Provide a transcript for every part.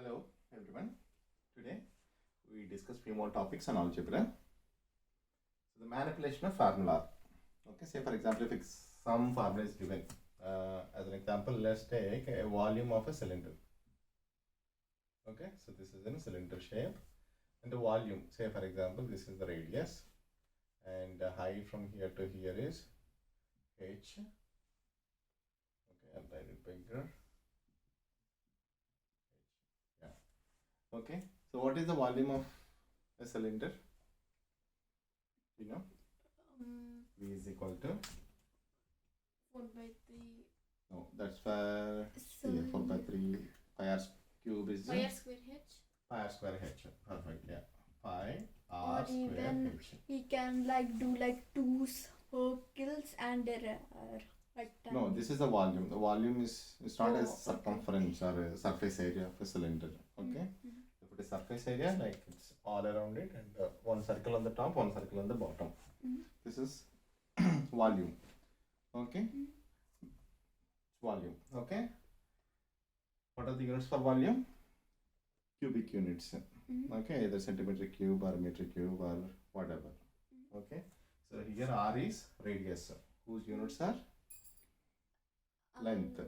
Hello everyone. Today we discuss few more topics on algebra. So the manipulation of formula. Okay, say for example if some formula is given. As an example, let's take a volume of a cylinder. Okay, so this is in cylinder shape, and the volume, say for example this is the radius, and the height from here to here is h. Okay, I'll write it bigger. Okay, so what is the volume of a cylinder? You know, V is equal to 4/3. no, that's for So 4/3 pi r cube is pi r square h. pi r square h. Perfect, yeah. Pi Or r square even h. we can do two circles and a rectangle. No, this is the volume. The volume is not a Oh, circumference or a surface area of a cylinder. Okay. Mhm. If it is surface area, like it's all around it, and one circle on the top, one circle on the bottom. Mhm. This is volume. Okay. Mhm. Volume. Okay. What are the units for volume? Cubic units. Mhm. Okay, either centimeter cube or meter cube or whatever. Okay. So here R is radius, whose units are length.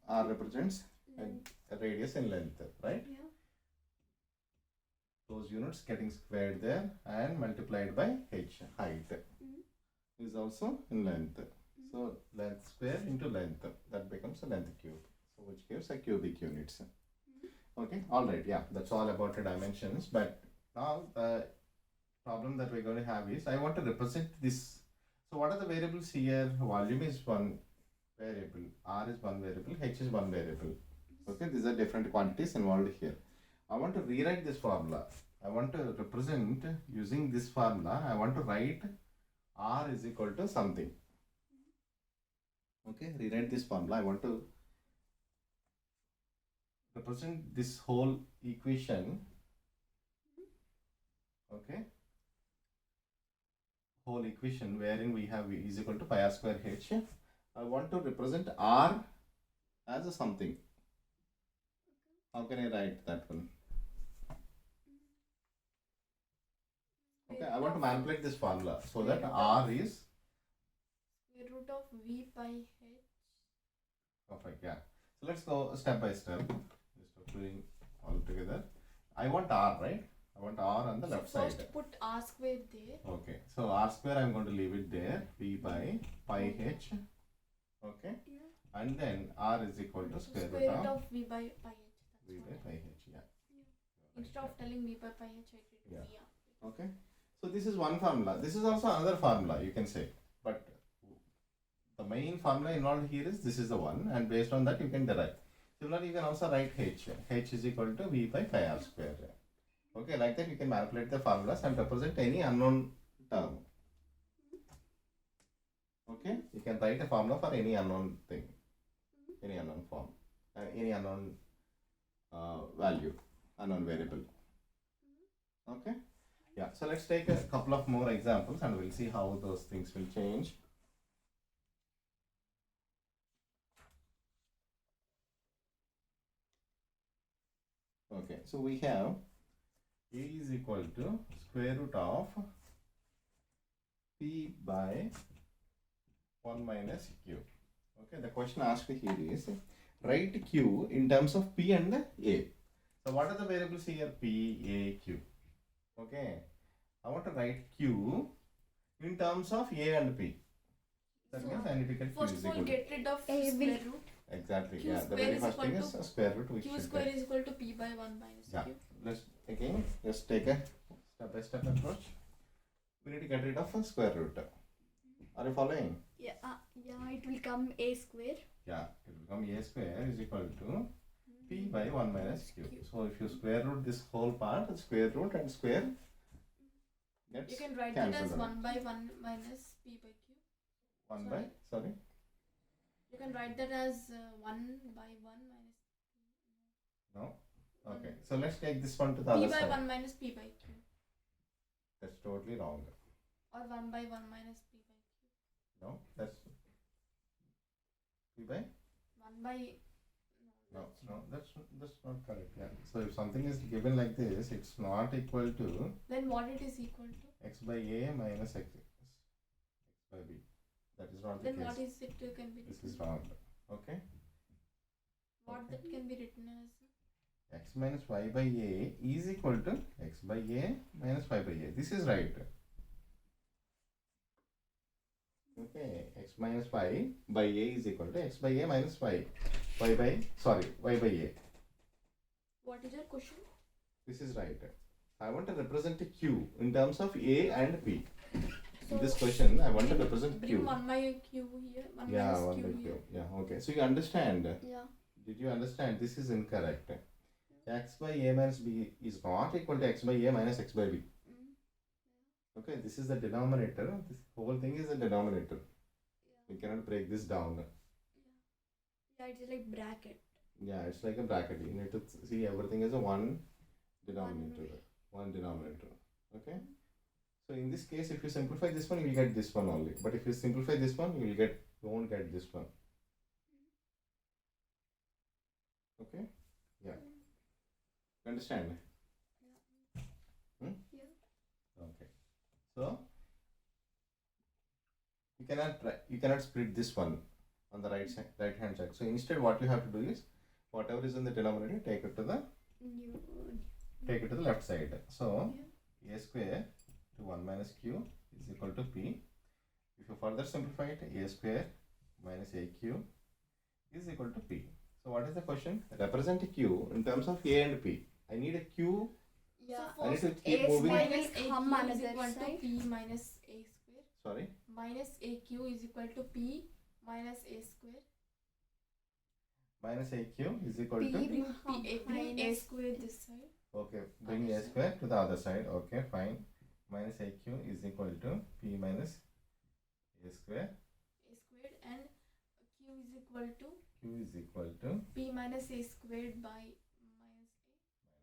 R represents Length. a radius in length, right? Yeah. Those units getting squared there and multiplied by h, height, Mhm. is also in length. So length square into length, that becomes a length cube, so which gives a cubic units. Okay, all right, yeah, that's all about the dimensions. But now the problem that we're going to have is I want to represent this. So what are the variables here? Volume is one variable, R is one variable, H is one variable. Okay, these are different quantities involved here. I want to rewrite this formula. I want to represent using this formula. I want to write R is equal to something. Okay, rewrite this formula. I want to represent this whole equation. Okay, whole equation wherein we have V is equal to pi r square h. I want to represent R as a something. How can I write that one? Okay, I want to manipulate this formula so that R is Square root of v pi h. perfect. Yeah. So let's go step by step. Instead of doing all together, I want R, right? I want R on the left So side. first put r square there. Okay. So R square I'm going to leave it there. V by pi h. Okay. Yeah. And then R is equal to So square square root root of of v by pi h. V That's by what pi I- h. Yeah. Instead of telling v by pi h, I did Yeah. v after. Okay. So this is one formula. This is also another formula, you can say. But the main formula involved here is this is the one, and based on that you can derive. Similarly, you can also write h. H is equal to v by pi r square. Okay, like that you can manipulate the formulas and represent any unknown term. Okay, you can write a formula for any unknown thing, any unknown form, any unknown value, unknown variable. Okay, yeah. So let's take a couple of more examples and we'll see how those things will change. Okay, so we have A is equal to square root of P by 1 minus Q. Okay, the question asked here is write Q in terms of P and A. So what are the variables here? P, A, Q. Okay, I want to write Q in terms of A and P. That So, means I need to get Q First is of all, equal to. get rid of A square root. Exactly, Q yeah. The square very is first thing equal is square root which Q should square get. is equal to p by 1 minus Yeah. q. Let's again just take a step by step approach. We need to get rid of a square root. Are you following? Yeah. Yeah. It will come a square. Yeah, it will become a square is equal to p by 1 minus q. So if you square root this whole part, square root and square gets You can write that as cancelled. 1 by 1 minus p by q. 1 by, sorry? You can write that as 1 by 1 minus No? Okay, so let's take this one to the p other by side. 1 minus p by q. That's totally wrong. Or 1 by 1 minus p by q. No, that's p by? 1 by... No, No, that's not correct. Yeah. So if something is given like this, it's not equal to Then what it is equal to? x by a minus x by b. That is not the Then case. what is it can be This written? is wrong. Okay. What Okay. that can be written as? X minus y by a is equal to x by a minus y by a. This is right. Okay, x minus y by a is equal to x by a minus y. Y by a. What is your question? This is right. I want to represent a q in terms of a and p. In this question, I want to represent Bring q. 1 by q here, 1 Yeah, minus 1 by q here. q. Yeah, okay. So you understand? Yeah. Did you understand? This is incorrect. X by a minus b is not equal to x by a minus x by b. Okay, this is the denominator. This whole thing is a denominator. We cannot break this down. Yeah, it's like bracket. Yeah, it's like a bracket. You need to see everything as a one denominator. One denominator. Okay. So in this case, if you simplify this one, you will get this one only. But if you simplify this one, you won't get this one. Okay. Yeah. Understand? Hmm? Yeah. Okay. So you cannot split this one on the right hand side. So instead, what you have to do is whatever is in the denominator, take it to the left side. So a square to 1 minus q is equal to p. If you further simplify it, a square minus aq is equal to p. So what is the question? Represent a q in terms of a and p. I need a q. Yeah. I need So to keep a moving. square minus will come aq is another equal to side. p minus a square. Sorry. Minus aq is equal to p minus a square. Minus aq is equal P to. Bring a minus square this side. Okay, bring Other a side. square to the other side. Okay, fine. Minus aq is equal to p minus a square. A squared and q is equal to Q is equal to p minus a squared by minus minus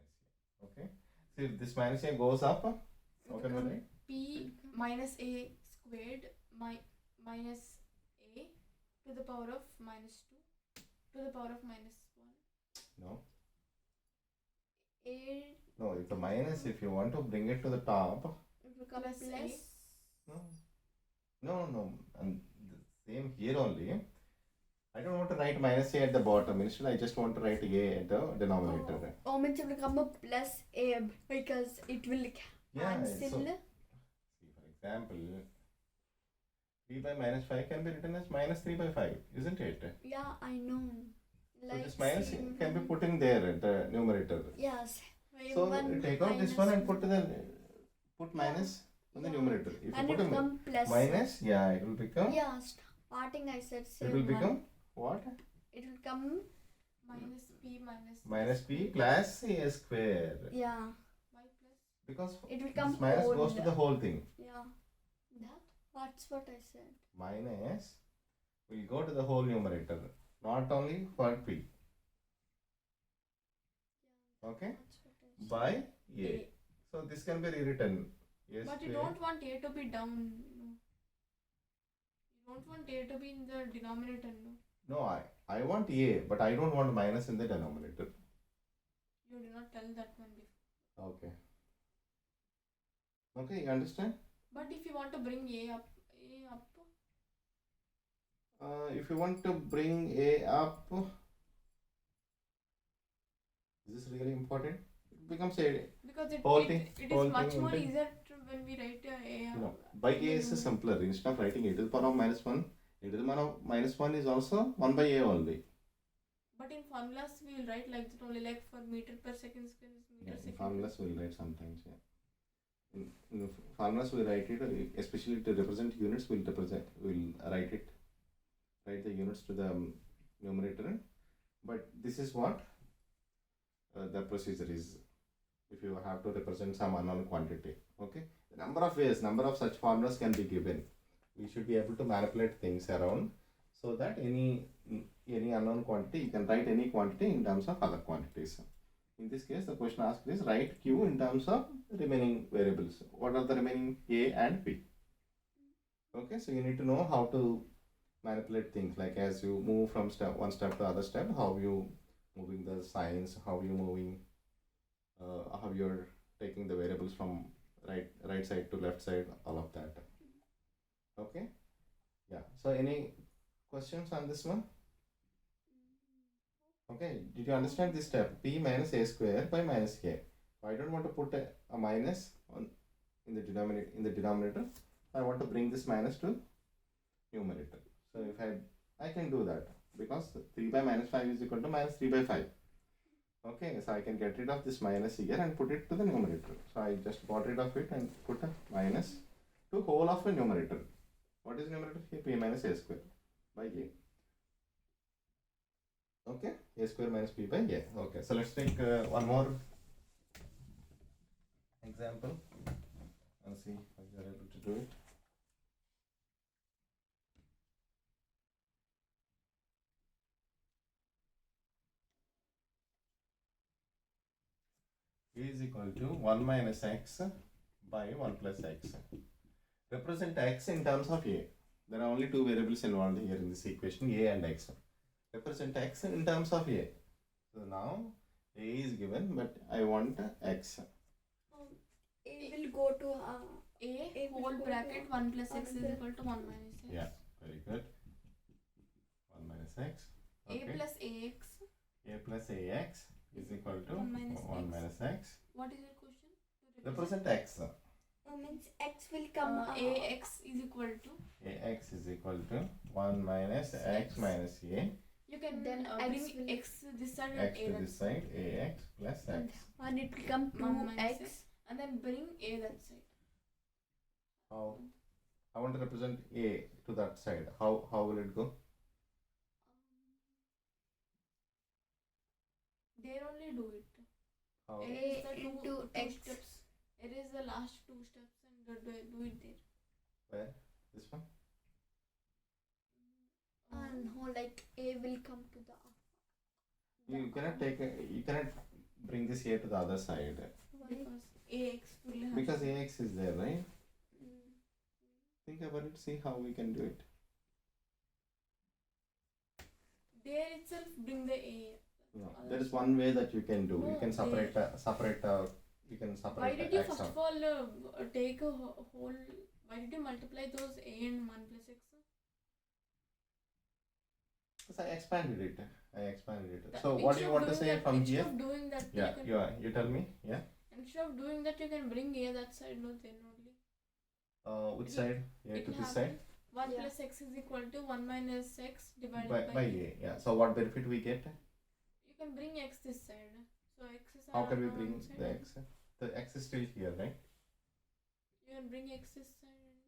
a. Okay. So if this minus a goes up, how can we become write? p minus a squared minus a to the power of minus 2 to the power of minus 1. No. A No, if the minus, if you want to bring it to the top, it will become Plus plus. no. And the same here only. I don't want to write minus a at the bottom. Instead, I just want to write a at the denominator. Oh, means it will become a plus a because it will Yeah. cancel. So, see, for example, 3 by minus 5 can be written as minus 3 by 5, isn't it? Yeah, I know. So this minus can be put in there at the numerator. Yes. So One take out this minus one and put minus on the Yeah. numerator. If and you it put a become plus. minus, yeah, it will become. Yeah, starting I said It will same become one. what? It will come. Minus p minus Minus p plus a square. Yeah. y plus Because It will come this minus whole. goes to the whole thing. Yeah. That's what I said. Minus will go to the whole numerator, not only for p. Okay? That's what I said. By a. So this can be rewritten. A But you square. don't want a to be down, no. You don't want a to be in the denominator, no. No, I want a, but I don't want minus in the denominator. You did not tell that one before. Okay. Okay, you understand? But if you want to bring a up, If you want to bring a up, is this really important? It becomes a. because it Whole it, thing- it whole is much thing more will be- easier to, when we write a No, by a is Mm. simpler. Instead of writing e to the power of minus 1, e to the power of minus 1 is also 1 by a only. But in formulas we will write like that only, like for meter per second square is meter Yeah, in second. formulas we will write sometimes. Yeah. In formulas we write it, especially to represent units, we'll write the units to the numerator. But this is what the procedure is. If you have to represent some unknown quantity, okay, the number of such formulas can be given. We should be able to manipulate things around so that any unknown quantity, you can write any quantity in terms of other quantities. In this case, the question asked is write q in terms of remaining variables. What are the remaining a and p? Okay, so you need to know how to manipulate things, like as you move from one step to other step, how you moving the signs, how you're moving, how you're taking the variables from right side to left side, all of that. Okay, yeah. So any questions on this one? Okay, did you understand this step? P minus a square by minus a. I don't want to put a minus on in the denominator. I want to bring this minus to numerator. So if I can do that because 3 by minus 5 is equal to minus 3 by 5. Okay, so I can get rid of this minus here and put it to the numerator. So I just got rid of it and put a minus to whole of the numerator. What is numerator here? P minus a square by a. Okay, a square minus p by a. Okay, so let's take one more example and see if you are able to do it. A is equal to 1 minus x by 1 plus x. Represent x in terms of a. There are only two variables involved here in this equation, a and x. Represent x in terms of a. So now a is given, but I want x. A will go to A will whole go bracket to 1 plus x is under- equal to 1 minus x. Yeah, very good. 1 minus x. A plus ax. A plus ax is equal to 1 minus 1 x. minus x. What is your question? To Represent x. means x will come. ax is equal to. Ax is equal to 1 minus x minus a. You can Then then x bring will- x this side X and to a this that side, ax plus And x. when it will come 1 minus 2x. x. And then bring a that side. How? I want to represent a to that side. How will it go? There only do it. How? Erase the into two x. steps. Erase the last 2 steps and do it there. Where? This one? And how like A will come to the. You cannot you cannot bring this here to the other side Because ax will have. because ax is there, right? Mm. Think about it. See how we can do it. There itself bring the a. No, there is one way that you can do. You No, can separate. You can separate. Why did you x first out. of all take a whole? Why did you multiply those a and 1 plus x? Because I expanded it. That- So what do you instead of want to doing say that- from instead here? of doing that, Yeah, you can, you tell me. Yeah. instead of doing that, you can bring a that side, no, then only. Which It side? Yeah, It to will this have side. 1 Yeah. plus x is equal to 1 minus x divided By by a. Yeah. So what benefit we get? You can bring x this side. So x is How can we on bring one side the and x? The x is still here, right? You can bring x this side. And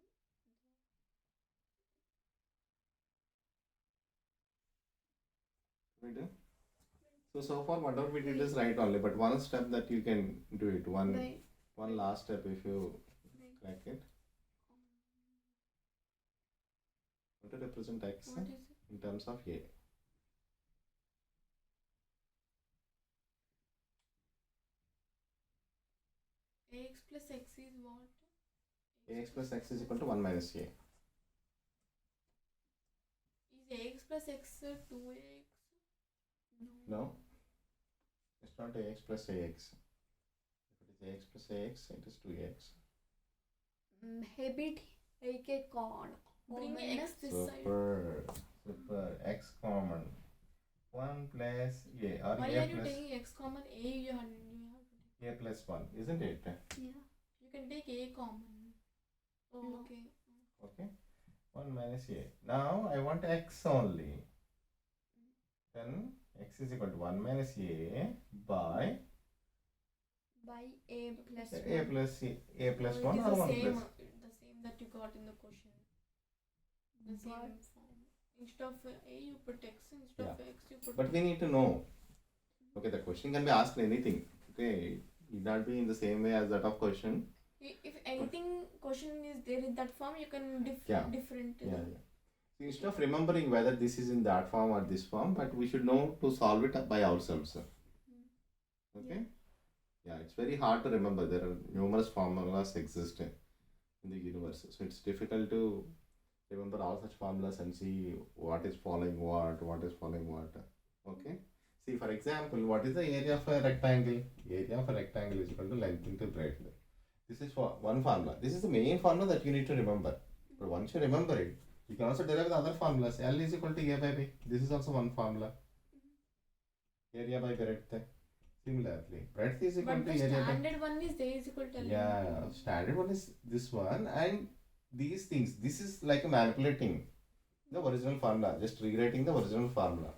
We do. So far whatever we did is right only, but one step that you can do it. One last step if you crack it. Want to represent x what is it? in terms of a. Ax plus x is what? Ax plus x is equal to 1 minus a. Is ax plus x 2ax? No, it's not ax plus ax. If it is ax plus ax, it is 2ax. Maybe take a con. Bring x this side. Super. X common. 1 plus a or Why a are you plus taking x common? You have to take. a plus 1, isn't it? Yeah. You can take a common. Oh, No. okay. Okay. 1 minus a. Now I want x only. Then x is equal to 1 minus a by By A plus a 1. plus a plus So 1 it is or the 1 same, plus. the same that you got in the question. The But- same form. Instead of a, you put x. Instead of x, you put. But we need to know. Okay, the question can be asked anything. Okay, it need not be in the same way as that of question. If anything question is there in that form, you can Yeah. different. Yeah. So instead of remembering whether this is in that form or this form, but we should know to solve it by ourselves. Okay? Yeah, it's very hard to remember. There are numerous formulas exist in the universe. So it's difficult to remember all such formulas and see what is following what is following what. Okay? See, for example, what is the area of a rectangle? Area of a rectangle is equal to length into breadth. This is for one formula. This is the main formula that you need to remember. But once you remember it, you can also derive the other formulas. L is equal to A by B. This is also one formula. Area by breadth. Similarly, breadth is equal But to the area by... standard one is there is equal to L. Yeah, standard one is this one, and these things. This is like manipulating the original formula, just rewriting the original formula.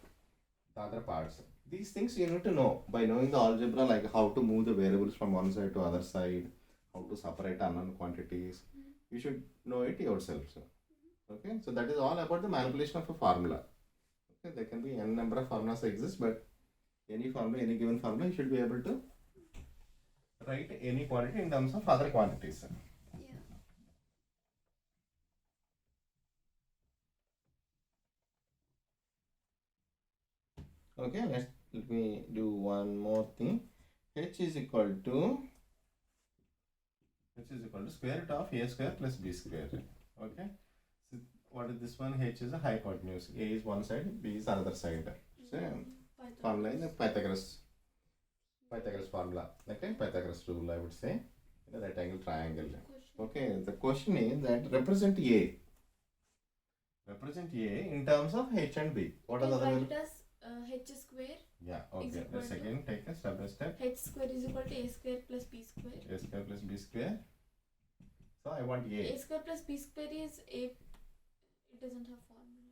The other parts. These things you need to know by knowing the algebra, like how to move the variables from one side to other side, how to separate unknown quantities. You should know it yourself. So. Okay, so that is all about the manipulation of a formula. Okay, there can be n number of formulas exist, but any formula, any given formula, you should be able to write any quantity in terms of other quantities. Yeah. Okay, let me do one more thing. H is equal to square root of a square plus b square. Okay, so what is this one? H is a hypotenuse. A is one side, b is another side. So formula in the Pythagoras formula. Okay, Pythagoras rule, I would say, in a rectangle triangle. Okay, the question is that represent A. Represent A in terms of H and B. What are the other? Write it as H square. Yeah, okay. equal Let's to- again take a step by step. H square is equal to A square plus B square. A square plus b square. So I want A. A square plus B square is A. It doesn't have formula.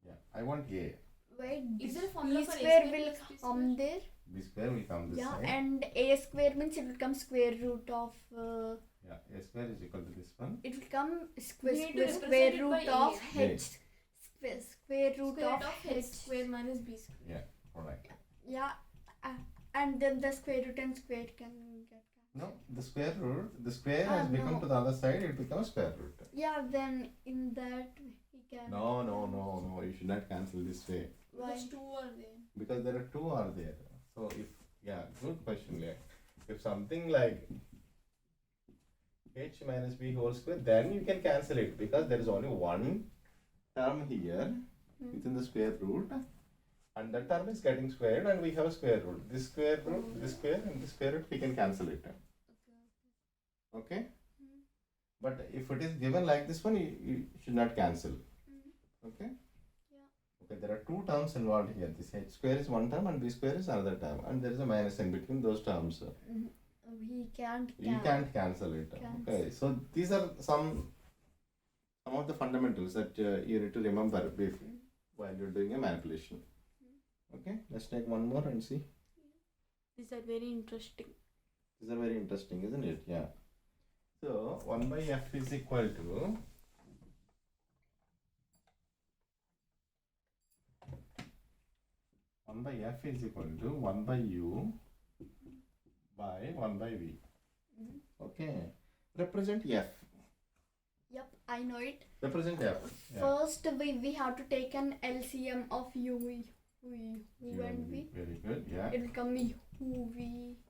Yeah, I want A. Wait, Is there a formula b for A square square will plus B come square? there. B square will come this Yeah, side. and a square means it will come square root of. Yeah, A square is equal to this one. It will come We need to represent square it root by of A. h. Square root Square of root of H square minus B square. Alright. Yeah, and then the square root and square can get cancelled. No, the square has Ah, become no. to the other side, it becomes square root. Yeah, then in that we can. No, you should not cancel this way. Why? Because two are there. Because there are two are there. So if, yeah, good question. Yeah. If something like h minus b whole square, then you can cancel it because there is only one term here within the square root, and that term is getting squared, and we have a square root. This square root, this square, and this square root, we can cancel it. Okay? But if it is given like this one, you should not cancel. Okay? Okay, there are two terms involved here. This h square is one term and b square is another term, and there is a minus in between those terms. We can't. You can't cancel it. Okay, so these are some of the fundamentals that you need to remember while you're doing a manipulation. Okay, let's take one more and see. These are very interesting. These are very interesting, isn't it? Yeah. So 1 by f is equal to one by f is equal to 1 by u by 1 by v. Okay. Represent f. Yep, I know it. Represent f. Yeah. First, we have to take an LCM of u and v. Very good. Yeah. It will come uv.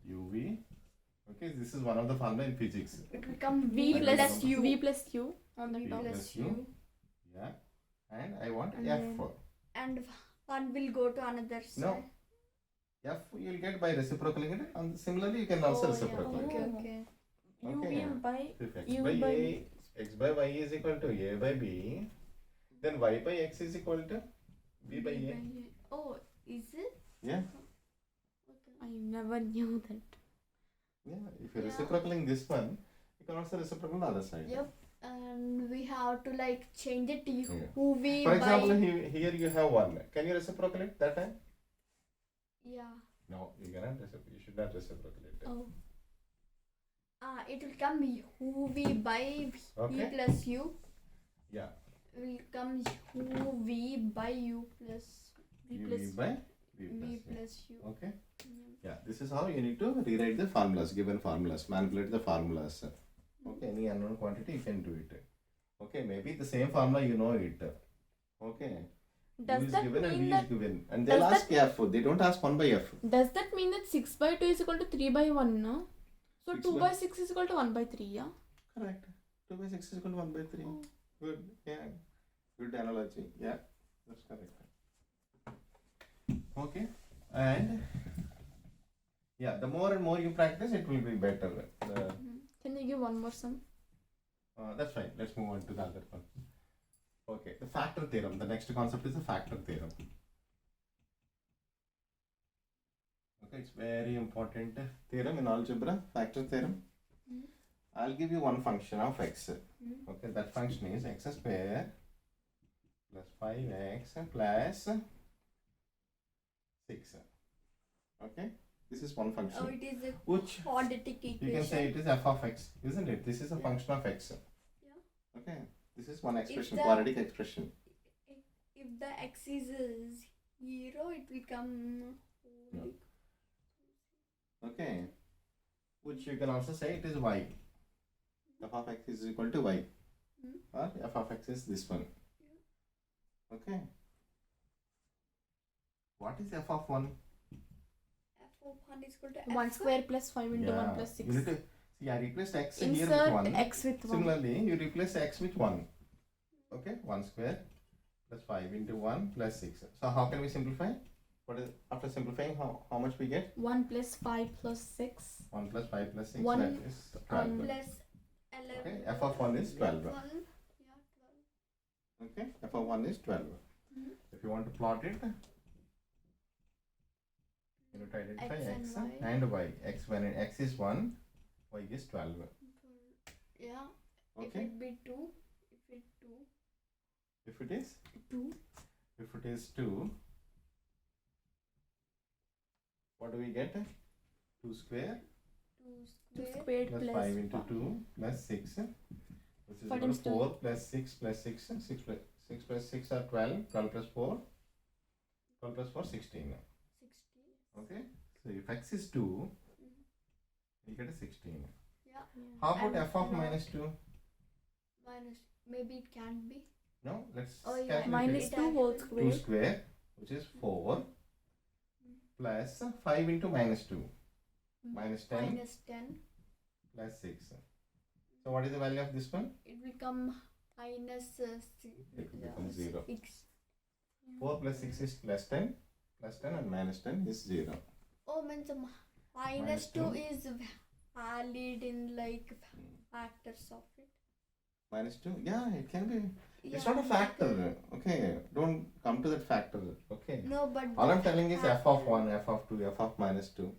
uv. Okay, this is one of the formula in physics. It will come V Like plus example. U. V plus U on the V top. plus u. Yeah. And I want And f. then- And one will go to another side. No. F you'll get by reciprocaling it, and similarly you can also Oh, yeah. reciprocate. Okay, Oh. okay. Okay. UV by If x U by by a, x by y is equal to a by b, then y by x is equal to b by a. Oh, is it? Yeah. I never knew that. Yeah. If you're Yeah. reciprocaling this one, you can also reciprocate the other side. Yep. And we have to like change it to Yeah. uv For by. example, here you have 1. Can you reciprocate it that time? Yeah. No, you cannot reciprocate. You should not reciprocate it. Oh. It will come uv by Okay. v plus u. Yeah. Will come uv by u plus V uv plus by v v plus. plus u. Okay. Yeah, this is how you need to rewrite the formulas, given formulas, manipulate the formulas. Okay, any unknown quantity you can do it. Okay, maybe the same formula you know it. Okay. Does U is that given and mean V that is given. And they'll does ask f. They don't ask 1 by f. does that mean that 6 by 2 is equal to 3 by 1, no? So 6 2 by- by 6 is equal to 1 by 3, yeah? Correct. 2 by 6 is equal to 1 by 3. Oh. Good. Yeah. Good analogy. Yeah. That's correct. Okay. And yeah, the more and more you practice, it will be better. Can you give one more sum? That's fine. Let's move on to the other one. Okay, the factor theorem. The next concept is the factor theorem. Okay, it's very important theorem in algebra, factor theorem. I'll give you one function of x. Okay, that function is x square plus 5x plus 6. Okay, this is one function. Oh, it is a Which quadratic equation. you can say it is f of x, isn't it? This is a function of x. Yeah. Okay, this is one expression, the- quadratic expression. If the x is 0, it become No. Okay, which you can also say it is y. F of x is equal to y, or f of x is this one. Okay, what is f of 1? f of 1 is equal to 1 f square plus 5 into 1 plus 6. You need to see, I replaced x here with Insert 1. x with 1. Similarly, you replace x with 1. Okay, 1 square plus 5 into 1 plus 6. So how can we simplify? What is after simplifying? How much we get? 1 plus 5 plus 6. 1 plus 5 plus 6. 1 that is 12. plus 11. Okay, f of 1 is 12. 12. Yeah, 12. Okay, f of 1 is 12. If you want to plot it, you need to identify X x and and y. X, when x is 1, y is 12. Yeah. If Okay, it be 2, if it 2, if it is 2, if it is 2, what do we get? 2 square 2 2 square squared plus plus 5 into 2 plus 6, which is Five equal to times two. 4 plus 6 plus 6. 6 plus 6 are 12. 12 plus 4. 12 plus 4, 16. 60. Okay, so if x is 2, you get a 16. Yeah. How about And f of not- minus 2? Minus. Maybe it can be. No, let's Oh, yeah. calculate minus it. 2 whole 2 square. square, which is 4, plus 5 into minus 2, minus 10 Minus 10. plus 6. So what is the value of this one? It become minus It becomes 0. 6. 4 plus 6 is plus 10. Plus 10 and minus 10 is 0. Oh, means minus Minus 2 two. is valid in like factors of it. Minus 2? Yeah, it can be. It's Yeah. not a factor. Okay, don't come to that factor. Okay. No, but All I'm telling is f of 1, f of 2, f of minus 2.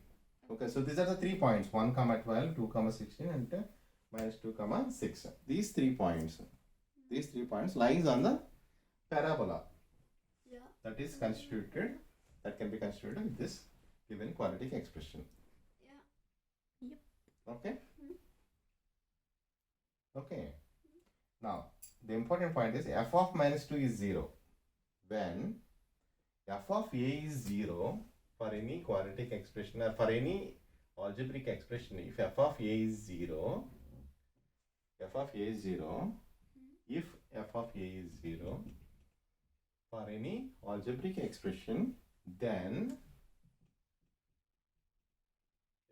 Okay, so these are the 3 points. 1 comma 12, 2 comma 16 and minus 2 comma 6. These 3 points lies on the parabola yeah. that is constituted, that can be constituted with this given quadratic expression. Yeah. Okay? Okay. Now, the important point is f of minus 2 is 0. When f of a is 0 for any quadratic expression or for any algebraic expression, if f of a is 0, if f of a is 0 for any algebraic expression, then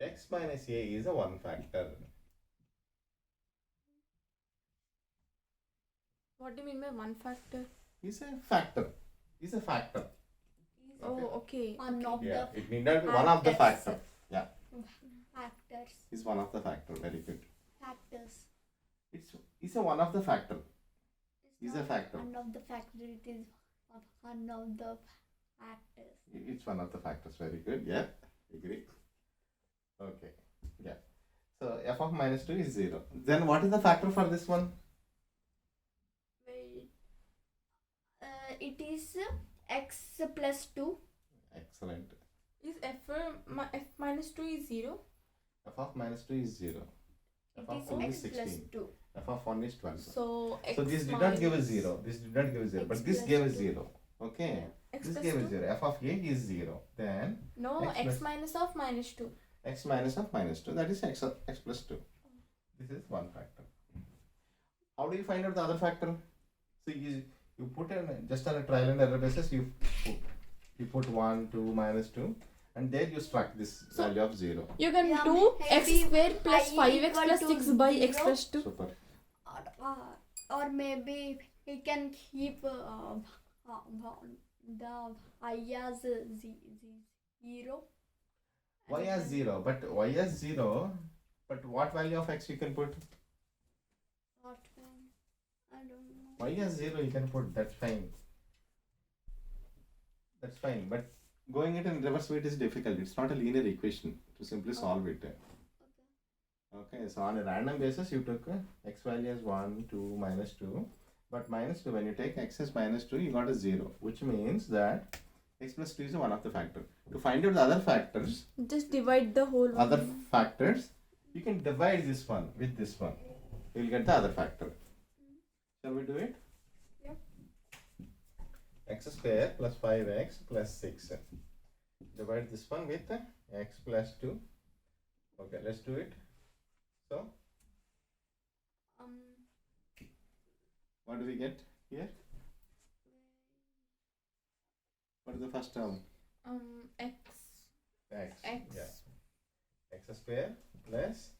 x minus a is a one factor. What do you mean by one factor? Is a factor. Is a factor. Oh, okay. One of Yeah, the it need not be one of the factor. Yeah, factors. is one of the factor. Very good. Factors. It's a one of the factor. Is a not factor. One of the factor. It is one of the factors. It's one of the factors. Very good. Yeah, agree. Okay. Yeah. So f of minus 2 is 0. Then what is the factor for this one? Wait. It is x plus 2. Excellent. Is f minus 2 is 0? F of minus 2 is 0. It F of is 2 x is plus 16. 2. F of 1 is 12. So x So this did not give a minus- 0. This did not give a 0. But X this plus gave a 2. 0. Okay. X This plus gave a 2? 0. F of a is 0. Then No, X x plus- minus of minus 2. x minus of minus 2. That is x plus 2. This is one factor. How do you find out the other factor? So you put in just on a trial and error basis, you put 1, 2, minus 2, and there you struck this So- value of 0. You can Yeah, do x maybe square plus I 5x equal plus to 6 by x 0. plus 2. Super. Or maybe we can keep the I as z. 0. Y and as then 0, but y as 0, but what value of x you can put? What one? I don't know. Y as 0 you can put, that's fine. That's fine, but going it in reverse way it is difficult. It's not a linear equation to simply solve it. Okay, so on a random basis you took x value as 1, 2, minus 2. But minus 2, when you take x as minus 2, you got a 0, which means that x plus 2 is one of the factor. To find out the other factors, Just divide the whole one. other factors, you can divide this one with this one. You will get the other factor. Shall we do it? Yep. X square plus 5x plus 6. Divide this one with x plus 2. Okay, let's do it. So, what do we get here? What is the first term? X. X. X. Yeah. X square plus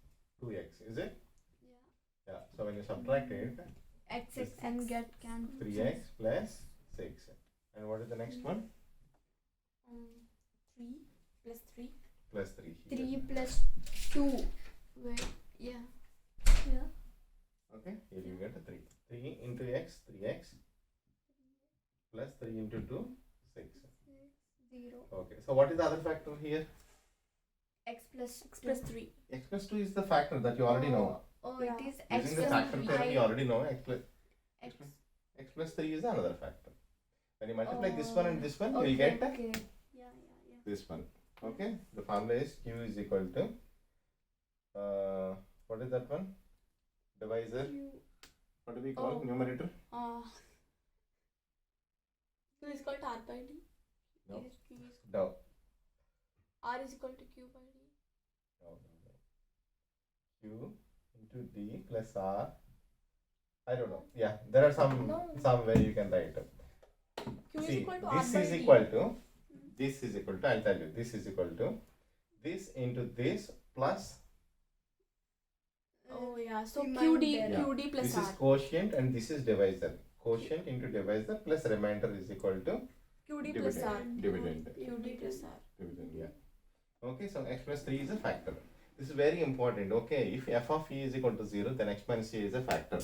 2x, is it? Yeah. Yeah. So when you subtract it, X This- and get cancelled. 3x plus 6. And what is the next one? 3 plus 3. Plus 3 here. 3 plus 2. Wait, yeah. Yeah. Okay, here you get a 3. 3 into x, 3x plus 3 into 2, 6. 0. Okay, so what is the other factor here? X plus X plus 3. X plus 2 is the factor that you already know. Oh, Yeah. it is X Using the plus factor 3. theorem, you already know x plus, X. x plus 3 is another factor. When you multiply this one and this one, you will Okay, get okay. Yeah. this one. Okay, the formula is q is equal to, what is that one? Divisor, what do we call Oh. numerator? Q is equal to R by D. No. Q is No. R is equal to Q by D. No. Q into D plus R. I don't know. Yeah, there are some way you can write it. Q is See, equal to R this by is D. equal to, I'll tell you, this is equal to this into this plus, Oh yeah, so Remainder. QD plus this R. is quotient and this is divisor. Quotient into divisor plus remainder is equal to QD plus R. dividend. QD plus R. Dividend, yeah. Okay, so x plus 3 is a factor. This is very important. Okay, if f of e is equal to 0, then x minus a is a factor.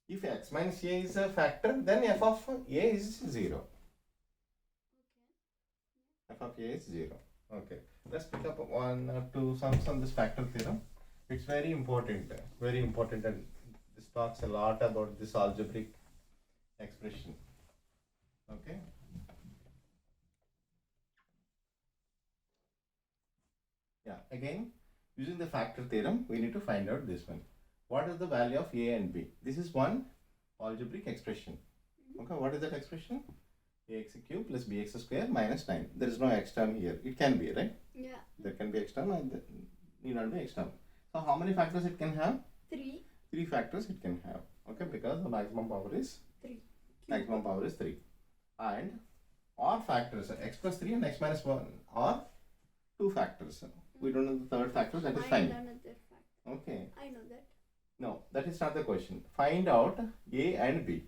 If x minus a is a factor, then f of a is 0. F of a is 0. Okay, let's pick up one or two sums on this factor theorem. It's very important, and this talks a lot about this algebraic expression. Okay. Yeah, again, using the factor theorem, we need to find out this one. What is the value of a and b? This is one algebraic expression. Okay, what is that expression? Ax cube plus bx square minus 9. There is no x term here. It can be, right? Yeah. There can be x term and there need not be x term. So how many factors it can have? 3. 3 factors it can have. Okay, because the maximum power is 3. maximum power is 3. And or factors x plus 3 and x minus 1 are 2 factors. We don't know the third factor, that is fine. Another fact. Okay. I know that. No, that is not the question. Find out a and b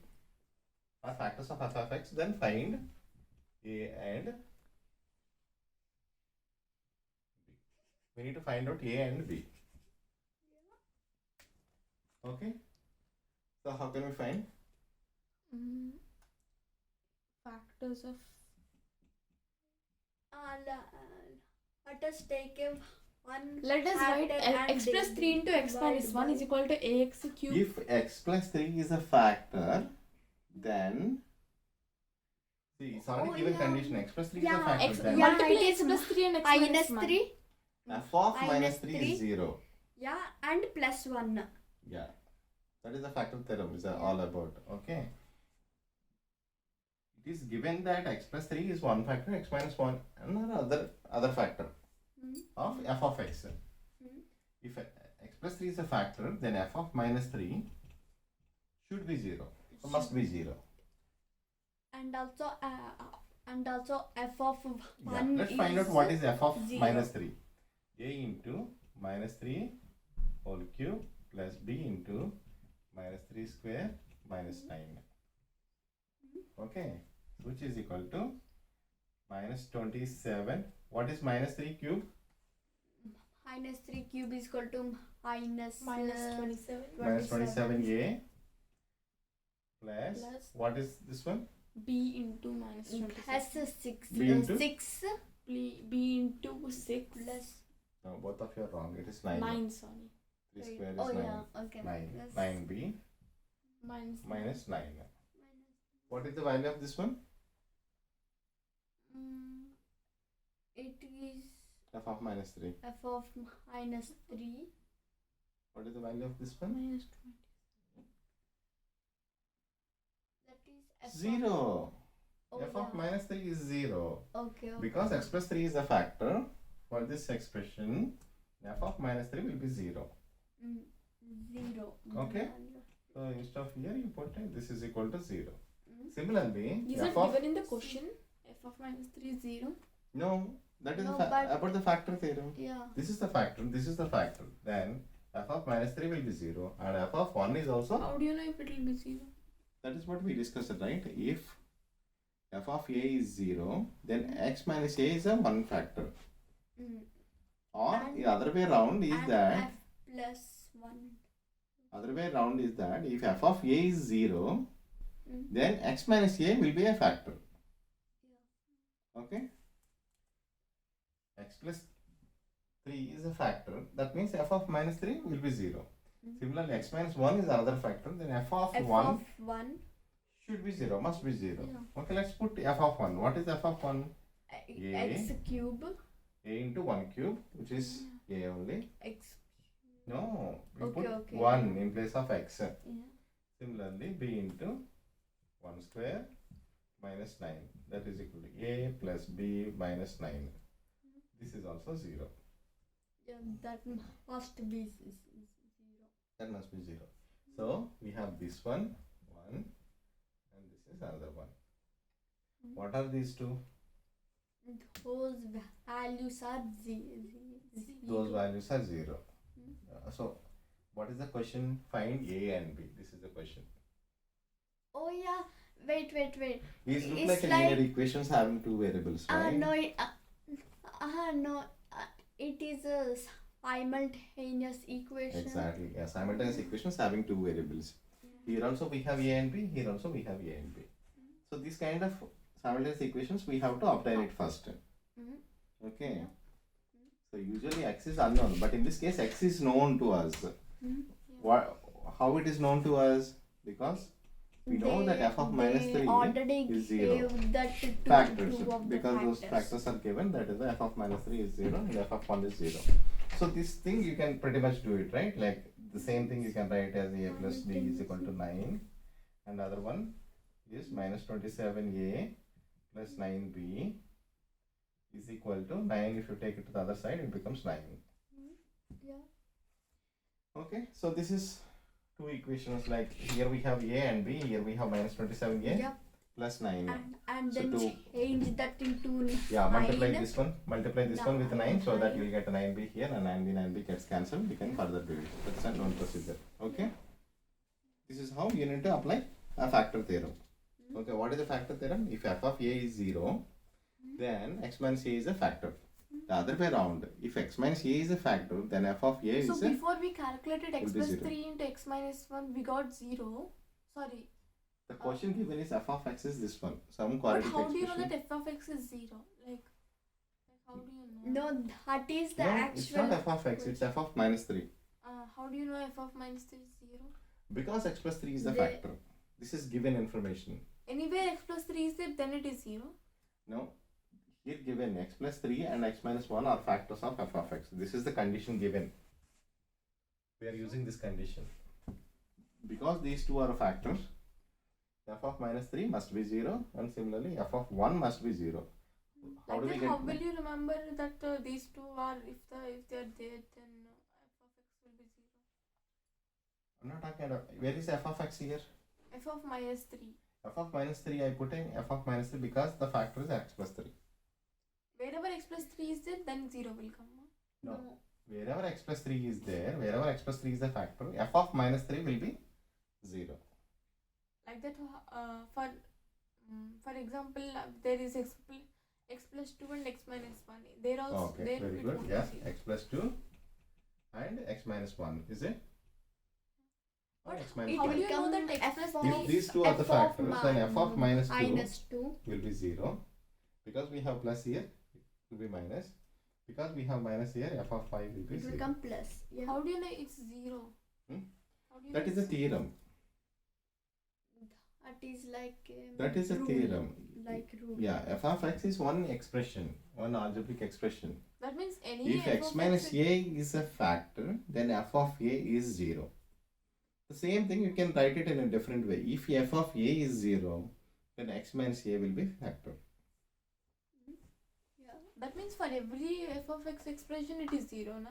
are factors of f of x, then find a and b. We need to find out a and b. Okay. So how can we find? Factors of Let us take a one. Let us write factor and x plus 3 into x minus 1 is equal to ax cube. If x plus 3 is a factor, then see, it's already Oh, given yeah. condition x plus 3 is a Yeah, factor. X, Then yeah. multiply it x is plus 3 and x minus minus 1. 3. f of minus minus 3 3. is 0. Yeah, and plus 1. Yeah, that is the factor theorem is all about. Okay. It is given that x plus 3 is one factor, x minus 1 another other factor of f of x. If x plus 3 is a factor, then f of minus 3 should be 0. So must be 0. And also f of 1 Yeah. Let's find out what is f of 0. minus 3. A into minus 3 whole cube plus b into minus 3 square minus 9. Okay. Which is equal to minus 27. What is minus 3 cube? Minus 3 cube is equal to minus minus 27 Minus 27a plus, plus what is this one? b into minus 27 has a 6 B into? 6 b into 6 plus No, both of you are wrong. It is 9. 9, sorry. 3 Wait, square is oh 9. yeah, okay. 9. Plus 9b Minus minus 9. What is the value of this one? it is F of minus 3. f of minus 3. What is the value of this one? minus That is f 0. Of, F of minus 3 is 0. okay. Because x plus 3 is a factor, for this expression, f of minus 3 will be 0. 0. Okay. So instead of here, you put this is equal to 0. Mm. Similarly, Is f it of... given in the question? F of minus 3 is 0. No, that is No, the but- about the factor theorem. Yeah. This is the factor, this is the factor. Then f of minus 3 will be 0 and f of 1 is also... How do you know if it will be 0? That is what we discussed, right? If f of a is 0, then x minus a is a 1 factor. Or And- the other way around is and that... f plus 1. Other way around is that if f of a is 0, Mm. then x minus a will be a factor. Okay? X plus 3 is a factor. That means f of minus 3 will be 0. Mm. Similarly, x minus 1 is another factor. Then f of F 1 of 1. should be 0, must be 0. Yeah. Okay, let's put f of 1. What is f of 1? X cube. A into 1 cube, which is a only. X. No, we Okay, put okay. 1 in place of x. Yeah. Similarly, b into 1 square minus 9. That is equal to a plus b minus 9. This is also 0. Yeah, that must be 0. That must be 0. So, we have this one, 1, and this is another one. Mm. What are these two? Those values are 0. Those values are 0. Mm. So, what is the question? Find a and b. This is the question. Oh yeah, wait. These look It's like, like- linear equations having two variables, right? No, it is a simultaneous equation. Exactly. Yeah, simultaneous equations having two variables. Here also we have a and b. Here also we have a and b. So this kind of simultaneous equations we have to obtain it first. Mhm. Okay. Yeah. So usually x is unknown, but in this case x is known to us. Mhm. What? How it is known to us? Because we know that f of minus They 3 already is 0. gave that to Factors. two of the Because those factors are given, that is the f of minus 3 is 0 and f of 1 is 0. So this thing you can pretty much do it, right? Like the same thing you can write as a plus b is equal to 9. And other one is minus 27a plus 9b is equal to 9. If you take it to the other side, it becomes 9. Yeah. Okay, so this is two equations. Like here we have a and b, here we have minus 27a Yep. plus 9. And So then two. change that into Yeah, multiply 9. this one with 9, so that 9. you'll get a 9b here and 9b gets cancelled. You can further do it. That's a known procedure. Okay, this is how you need to apply a factor theorem. Okay, what is the factor theorem? If f of a is 0, then x minus a is a factor. The other way around, if x minus a is a factor, then f of a So is a... before we calculated x will be plus 0. 3 into x minus 1, we got 0. Sorry. The question given is f of x is this one. Some But quadratic how do you know expression. that f of x is 0? Like how do you know? No, that is the No, actual. it's not f of x, it's f of minus 3. How do you know f of minus 3 is 0? Because x plus 3 is the They- factor. This is given information. Anywhere x plus 3 is there, then it is 0. No, here given x plus 3 and x minus 1 are factors of f of x. This is the condition given. We are using this condition. Because these two are factors, f of minus 3 must be 0 and similarly f of 1 must be 0. How Like do we that, get how will you remember that these two are, if they are there, then f of x will be 0. I'm not talking about, where is f of x here? F of minus 3. F of minus 3 I put in f of minus 3 because the factor is x plus 3. Wherever x plus 3 is there, then 0 will come. No. Wherever x plus 3 is there, wherever x plus 3 is the factor, f of minus 3 will be 0. Like that, for example, there is x plus 2 and x minus 1. There also Okay, there very it good. won't Yeah, be 0. x plus 2 and x minus 1, is it? Or What? x minus How 5? do you know that x F plus of- 3? If these two are the F of factors, then f of minus 2 minus 2 will be 0. Because we have plus here, it will be minus. Because we have minus here, f of 5 will be it will 0. become plus. Yeah. How do you know it's 0? Hmm? How do you That know is a it's theorem. That is like That is a rule, theorem. Like rule. Yeah, f of x is one expression, one algebraic expression. That means any If f x of minus x a is a factor, then f of a is 0. The same thing you can write it in a different way. If f of a is 0, then x minus a will be factor. Yeah. that means for every f of x expression it is 0, na?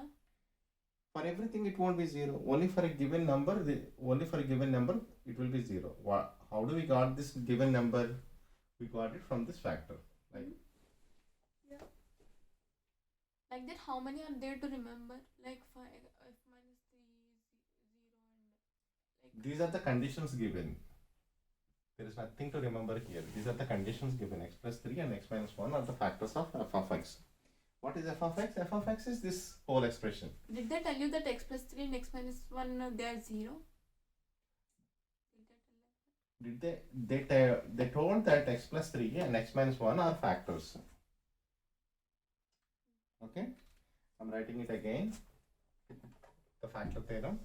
For everything it won't be 0. Only for a given number, it will be 0. How do we got this given number? We got it from this factor. Like Yeah. Like that, how many are there to remember? Like 5 f minus 3 is 0 and like these are the conditions given. There is nothing to remember here. These are the conditions given. X plus 3 and x minus 1 are the factors of f of x. What is f of x? F of x is this whole expression. Did they tell you that x plus 3 and x minus 1 they are 0? Did they tell that? They told that x plus 3 and x minus 1 are factors. Okay, I'm writing it again. The factor theorem.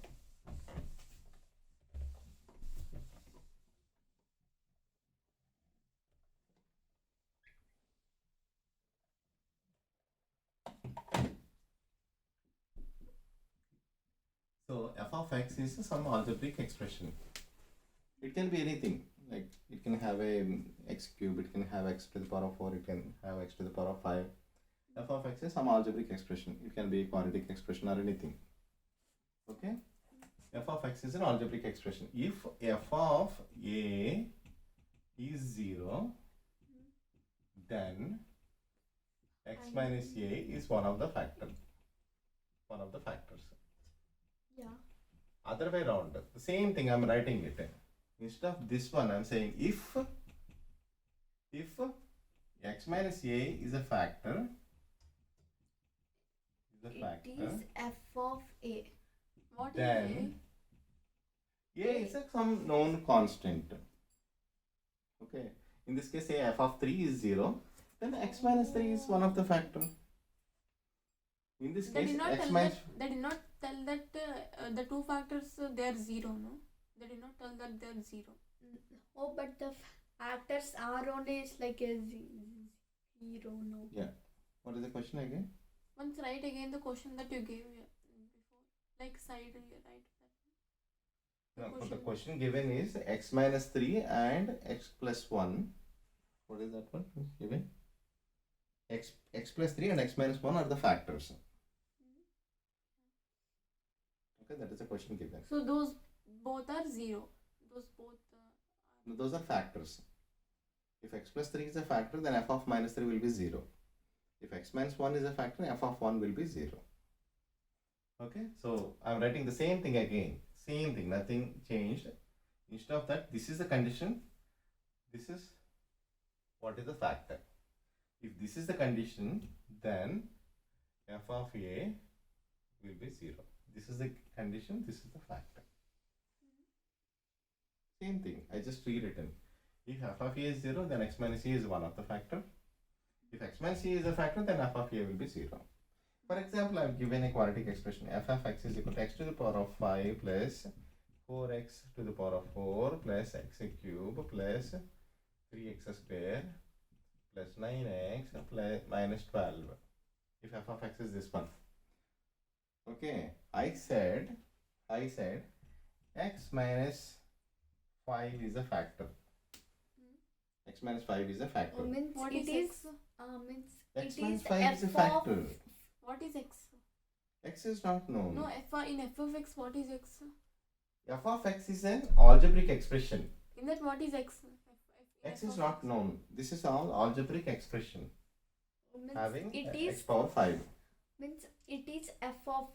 So f of x is some algebraic expression. It can be anything. Like it can have a x cube, it can have x to the power of 4, it can have x to the power of 5. F of x is some algebraic expression. It can be a quadratic expression or anything. Okay? F of x is an algebraic expression. If f of a is 0, then x minus a is one of the factors. Yeah. Other way around, the same thing I'm writing it. Instead of this one, I'm saying if x minus a is a factor, It is f of a. What is then a is some known constant. Okay, in this case, say f of 3 is 0, then x minus 3 is one of the factor. In this They case, did not x tell minus that. They did not tell that the two factors they are 0, no? They did not tell that they are 0. Oh, but the factors are only is like a 0, no? Yeah. What is the question again? Once write again the question that you gave before. Like side, right? No, the question given is x minus 3 and x plus 1. What is that one given? X plus 3 and x minus 1 are the factors. Okay, that is the question given. So those both are 0. Those both No, those are factors. If x plus 3 is a factor, then f of minus 3 will be 0. If x minus 1 is a factor, f of 1 will be 0. Okay, so I'm writing the same thing again. Same thing, nothing changed. Instead of that, this is the condition. This is what is the factor. If this is the condition, then f of a will be 0. This is the condition, this is the factor. Same thing, I just rewritten. If f of a is 0, then x minus a is one of the factor. If x minus a is a factor, then f of a will be 0. For example, I have given a quadratic expression. F of x is equal to x to the power of 5 plus 4x to the power of 4 plus x cube plus 3x square plus 9x plus minus 12. If f of x is this one. Okay, I said x minus 5 is a factor. X minus 5 is a factor. Means What it is is x? X it minus is 5 is a f factor. of What is x? X is not known. No, in f of x, what is x? F of x is an algebraic expression. In that, what is x? X is not known. This is all algebraic expression means having it x is power 5. means it is f of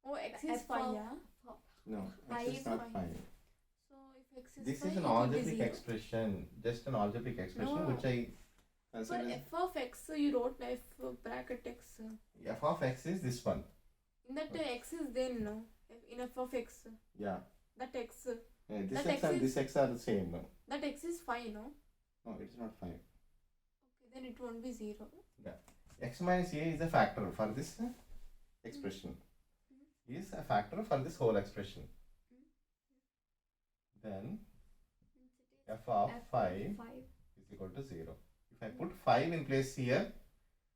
Oh, x is f 5, of- yeah? No, x is 5. not 5. So if x is This 5, is an it will be algebraic 0. expression, just an algebraic expression No. which I And For so f of x, you wrote f bracket x. f of x is this one. In that x is then, no? In f of x. Yeah. That x. This That x x and is- this x are the same. No, That x is 5, no? no, it's not 5. Okay, then it won't be 0. X minus a is a factor for this expression. Is a factor for this whole expression. Then f of 5 is equal to 0. If I put 5 in place here,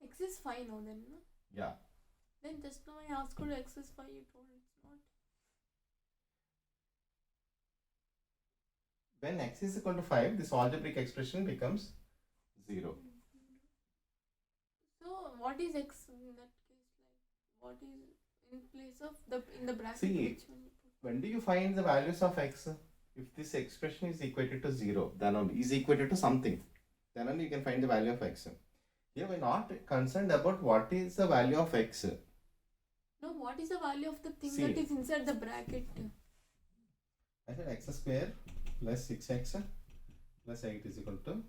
X is 5, no? Then, no? yeah, Then just now I asked you x is 5, you told it's not. when x is equal to 5, this algebraic expression becomes 0. So what is x in that case? Like, what is in place of in the bracket? See, which one you put? When do you find the values of x? If this expression is equated to 0, then only is equated to something, then only you can find the value of x. Here we're not concerned about what is the value of x. No, what is the value of the thing See. that is inside the bracket? I said x square plus 6x plus 8 is equal to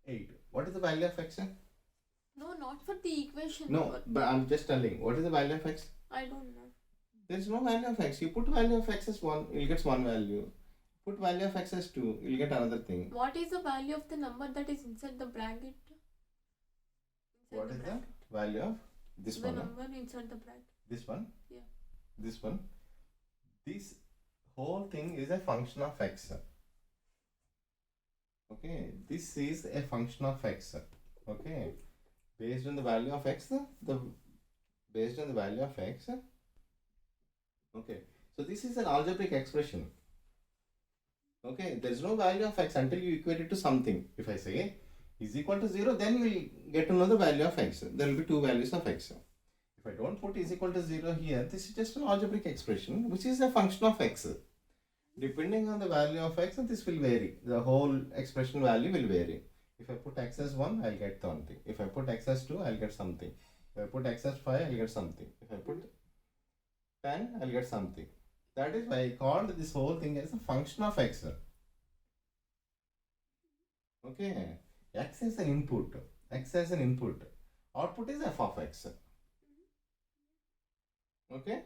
8. What is the value of x? No, not for the equation. No, but I'm just telling. What is the value of x? I don't know. There is no value of x. You put value of x as 1, you'll get one value. Put value of x as 2, you'll get another thing. What is the value of the number that is inside the bracket? What is the value of this The one? number inside the bracket. This one? Yeah. This one? This whole thing is a function of x. Okay, this is a function of x. Okay, based on the value of x, based on the value of x. Okay, so this is an algebraic expression. Okay, there is no value of x until you equate it to something. If I say is equal to 0, then you will get to know the value of x. There will be two values of x. If I don't put is equal to 0 here, this is just an algebraic expression which is a function of x. Depending on the value of x, this will vary. The whole expression value will vary. If I put x as 1, I'll get something. If I put x as 2, I'll get something. If I put x as 5, I'll get something. If I put 10, I'll get something. That is why I called this whole thing as a function of x. Okay, x is an input. X as an input. Output is f of x. Okay?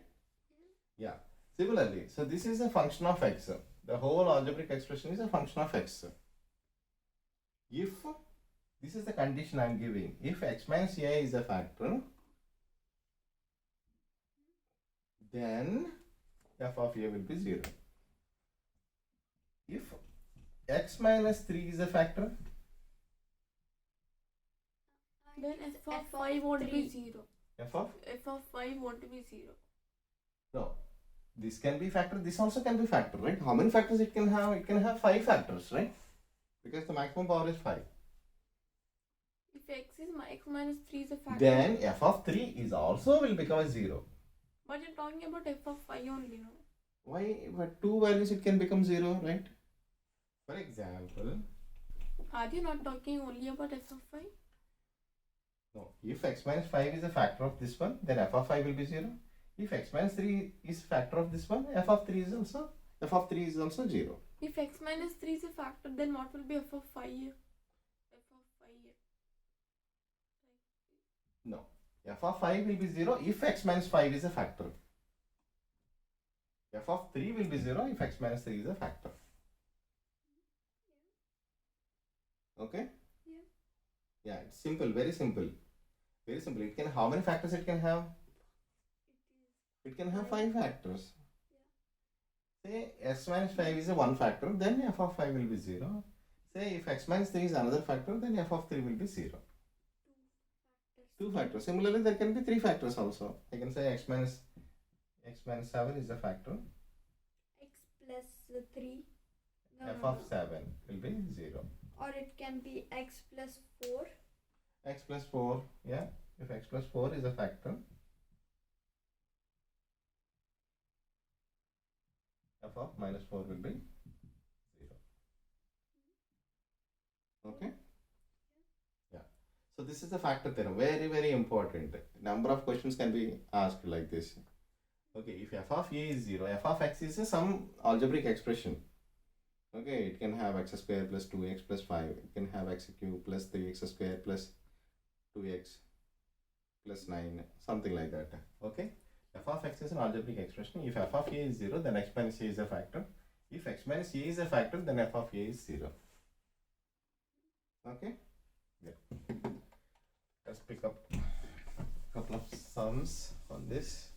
Yeah. Similarly, so this is a function of x. The whole algebraic expression is a function of x. If this is the condition I am giving, if x minus a is a factor, then f of a will be 0. If x minus 3 is a factor, Then f of 5 won't be 0. f of F of 5 won't be 0. no. This can be factor, this also can be factor, right? How many factors it can have? It can have 5 factors, right? Because the maximum power is 5. If x minus 3 is a factor. Then f of 3 is also will become a 0. But you're talking about f of 5 only, no? Why? But two values it can become 0, right? For example, Are you not talking only about f of 5? no, if x minus 5 is a factor of this one, then f of 5 will be 0. If x minus 3 is factor of this one, f of 3 is also 0. If x minus 3 is a factor, then what will be f of 5? F of 5. No, f of 5 will be 0 if x minus 5 is a factor. F of 3 will be 0 if x minus 3 is a factor. Okay? Yeah. Yeah, it's simple, very simple. Very simple. It can, how many factors it can have? It can have 5 factors. Say s minus 5 is a 1 factor, then f of 5 will be 0. Say if x minus 3 is another factor, then f of 3 will be 0. 2 factors. Similarly, there can be 3 factors also. I can say x minus 7 is a factor. X plus 3. No, F no, of no. 7 will be 0. Or it can be x plus 4. X plus 4, yeah. If x plus 4 is a factor, f of minus 4 will be 0. Okay? Yeah. So this is the factor theorem. Very, very important. Number of questions can be asked like this. Okay, if f of a is 0, f of x is some algebraic expression. Okay, it can have x square plus 2x plus 5. It can have x cube plus 3x square plus 2x plus 9, something like that. Okay, f of x is an algebraic expression. If f of a is 0, then x minus a is a factor. If x minus a is a factor, then f of a is 0. Okay, yeah. Let's pick up a couple of sums on this.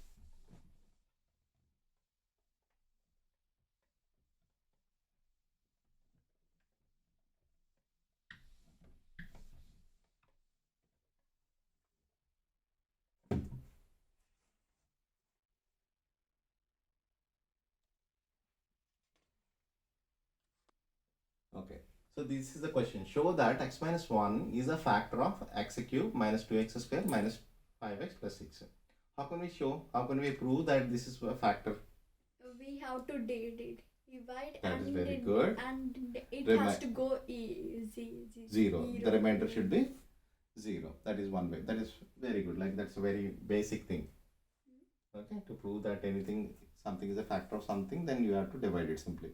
Okay, so this is the question. Show that x minus 1 is a factor of x cube minus 2x square minus 5x plus 6. How can we show? How can we prove that this is a factor? We have to divide That and is very good. And it Remi- has to go easy. 0. The remainder should be 0. That is one way. That is very good. Like that's a very basic thing. Okay, to prove that something is a factor of something, then you have to divide it simply.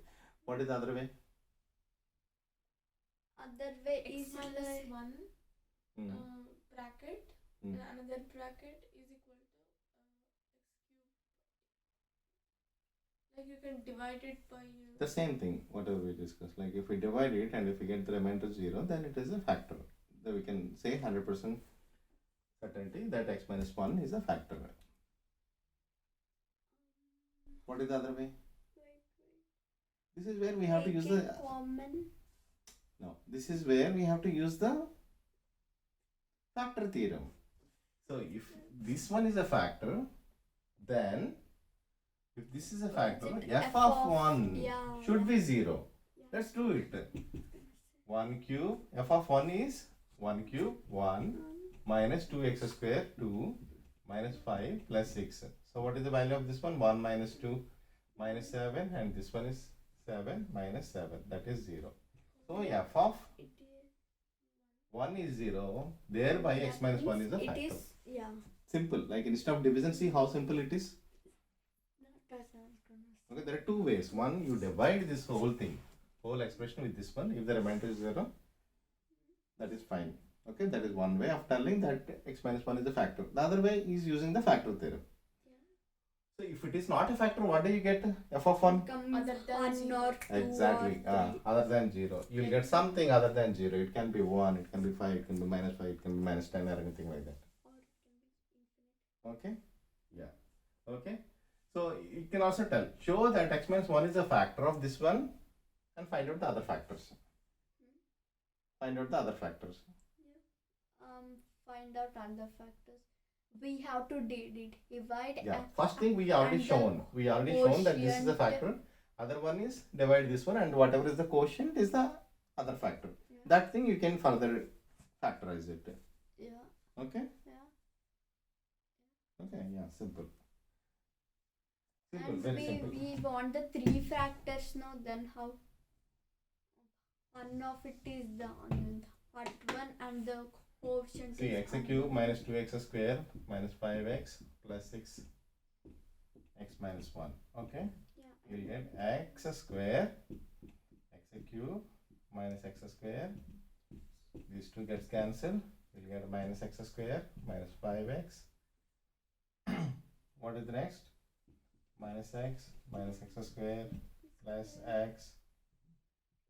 What is the other way? Other way X is minus like 1 Hmm. bracket Hmm. and another bracket is equal to x cube. Like you can divide it by The same thing, whatever we discussed. Like if we divide it and if we get the remainder 0, then it is a factor. Then we can say 100% certainty that x minus 1 is a factor. What is the other way? This is where we have to use the common. no. This is where we have to use the factor theorem. So if this one is a factor, then if this is a factor, it f of 1 yeah, should be 0. yeah. Let's do it. 1 cube, f of 1 is 1 cube, 1 minus 2x square, 2 minus 5 plus 6. So what is the value of this one? 1 minus 2 minus 7, and this one is 7 minus 7, that is 0. So f of 1 is 0, thereby x minus 1 is a factor. It is, yeah. Simple. Like instead of division, see how simple it is. Okay, there are two ways. One, you divide this whole thing, whole expression with this one. If the remainder is 0, that is fine. Okay, that is one way of telling that x minus 1 is a factor. The other way is using the factor theorem. So if it is not a factor, what do you get? F of 1? Other than 1 0. or 2 Exactly. or 3. Other than 0. You will get something other than 0. It can be 1, it can be 5, it can be minus 5, it can be minus 10 or anything like that. Okay? Yeah. Okay? So you can also show that x minus 1 is a factor of this one and find out the other factors. Find out the other factors. Find out other factors. We have to divide. Yeah. First thing we already shown. We already shown that this is a factor. Other one is divide this one, and whatever is the quotient is the other factor. Yeah. That thing you can further factorize it. Yeah. Okay? Yeah. Okay, yeah, simple. Simple, And very simple. we want the 3 factors now, then how? One of it is the hot one and the quotient See, is x cube minus 2x square minus 5x plus 6 x minus 1. Okay? Yeah. You'll get x square, x cube minus x square. These two gets cancelled. You'll get minus x square minus 5x. What is the next? Minus x square plus x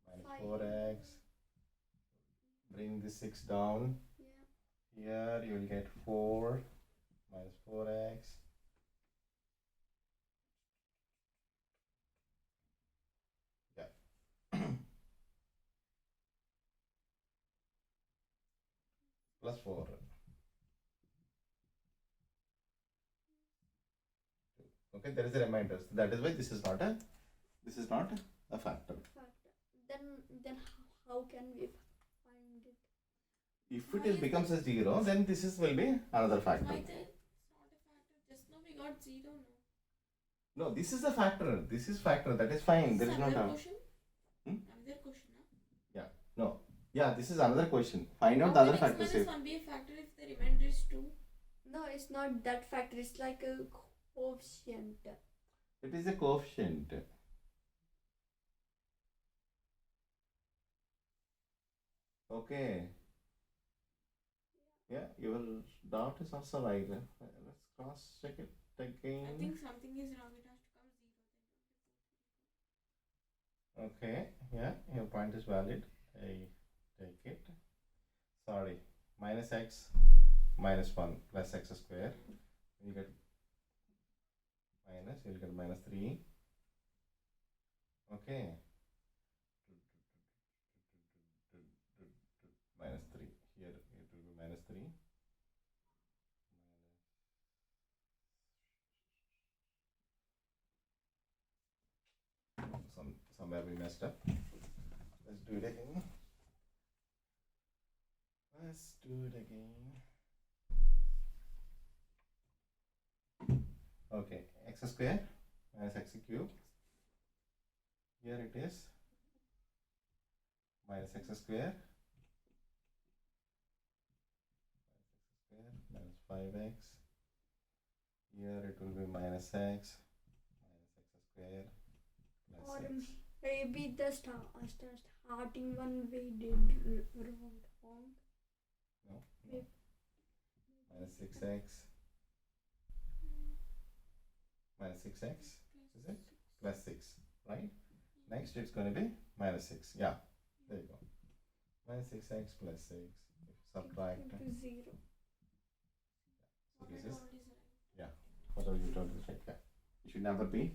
minus 4x. Bring the 6 down. Yeah. Here you will get 4 minus 4x. Yeah. Plus 4. Okay, there is a reminder. So that is why this is not a factor. Then how can we find it? If it becomes a 0, then this will be another factor. Why then it's not a factor? Just now we got 0 now. No, this is a factor. This is factor. That is fine. There is not another a. question. Hmm? Another question, huh? Yeah. No. Yeah, this is another question. Find out How the other can x factors. minus 1 be a factor if the remainder is 2? No, it's not that factor. It's like a quotient. It is a coefficient. Okay. Yeah, your dot is also right. Let's cross check it again. I think something is wrong. It has to come 0. Okay, yeah, your point is valid. I take it. Sorry, minus x minus 1 plus x square. You get minus, you'll get minus 3. Okay. Minus 3. Here it will be minus 3. Somewhere we messed up. Let's do it again. Let's do it again. Okay, x square minus x cube. Here it is minus x square minus 5x. Here it will be minus x square plus Or x. maybe the starting one we did wrong. No. Minus 6x minus 6x is it? Plus 6, right? Next it's going to be minus 6. Yeah, there you go. Minus 6x plus 6. If you subtract. Equal to 0. So this is, yeah, whatever you told is right. Yeah, it should never be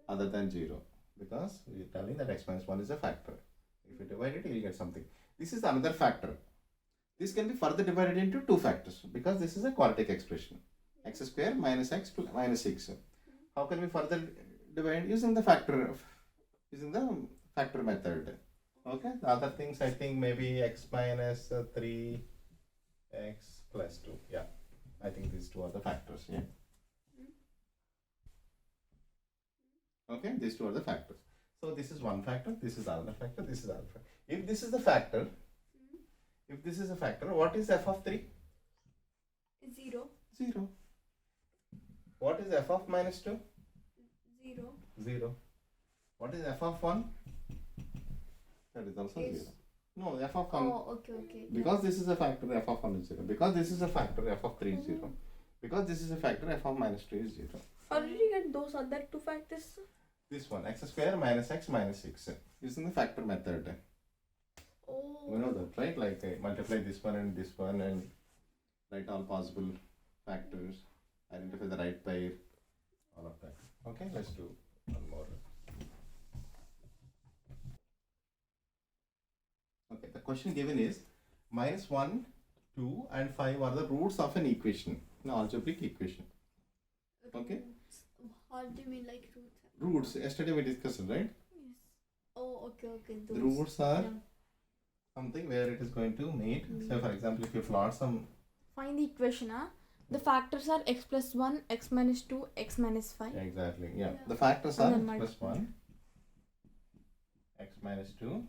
other than 0 because we are telling that x minus 1 is a factor. If you divide it, you will get something. This is another factor. This can be further divided into two factors because this is a quadratic expression. X square minus x plus minus 6. How can we further divide? Using the factor method. Okay, the other things I think maybe x minus 3 x plus 2. Yeah, I think these two are the factors. Yeah. Okay, these two are the factors. So this is one factor, this is another factor, this is another factor. If this is a factor, what is f of 3? 0. 0. What is f of minus 2? 0. 0. What is f of 1? That is also 0. No, f of 1. Oh, okay. Because this is a factor, f of 1 is 0. Because this is a factor, f of 3 is 0. Because this is a factor, f of minus 2 is 0. How did you get those other two factors? This one, x square minus x minus 6. Using the factor method. Oh. We know that, right? Like multiply this one and write all possible factors, identify the right pair, all of that. Okay, let's do one more. Okay, the question given is minus 1, 2 and 5 are the roots of an equation, an algebraic equation. Okay? How do you mean like roots? Roots, yesterday we discussed, right? Yes. Oh, okay. The roots are Yeah. something where it is going to meet. So for example, if you plot some... Find the equation, The factors are x plus 1, x minus 2, x minus 5. Exactly, yeah. Yeah. The factors are And then x plus 1, x minus 2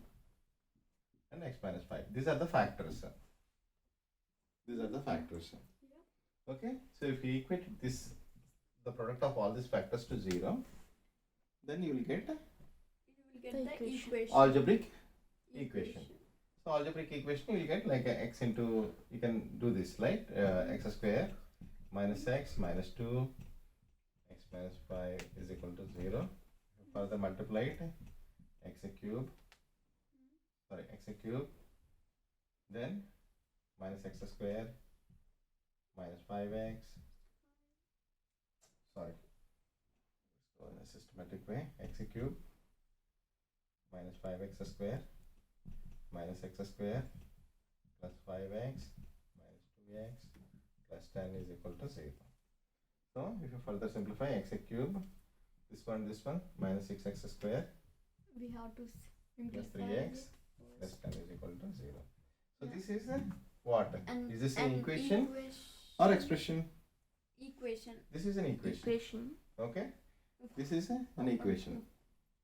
and x minus 5. These are the factors. Okay, so if you equate this, the product of all these factors to 0, then you will get The equation. algebraic equation. So algebraic equation you will get like a x into, you can do this, right? X square minus x minus 2 x minus 5 is equal to 0. Further multiply it, x cube, then minus x square minus 5x, let's go in a systematic way, x cube minus 5x square minus x square plus 5x minus 2x plus 10 is equal to 0. So if you further simplify, x cube, this one minus 6x square We have to plus simplify 3x it. plus 10 is equal to 0. So Yeah. this is a what? And, Is this an and equation or expression? Equation. This is an equation. Okay? This is an equation.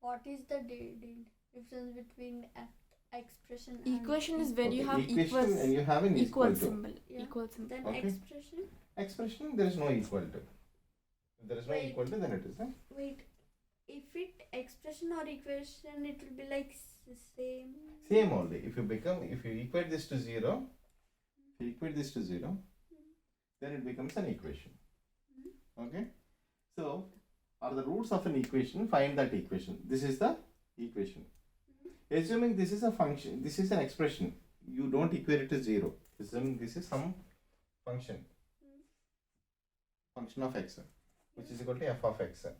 What is the difference between expression and Equation is where you have equation and you have an equal to. symbol. Yeah. Equal symbol. Then Okay. expression? Expression, there is no equal to. If there is no Wait. equal to, then it is a Wait. if it expression or equation, it will be like same. Same only. If you equate this to 0, then it becomes an equation. Okay? So, are the roots of an equation, find that equation. This is the equation. Assuming this is a function, this is an expression, you don't equate it to 0. Assuming this is some function of x, which is equal to f of x. Yep,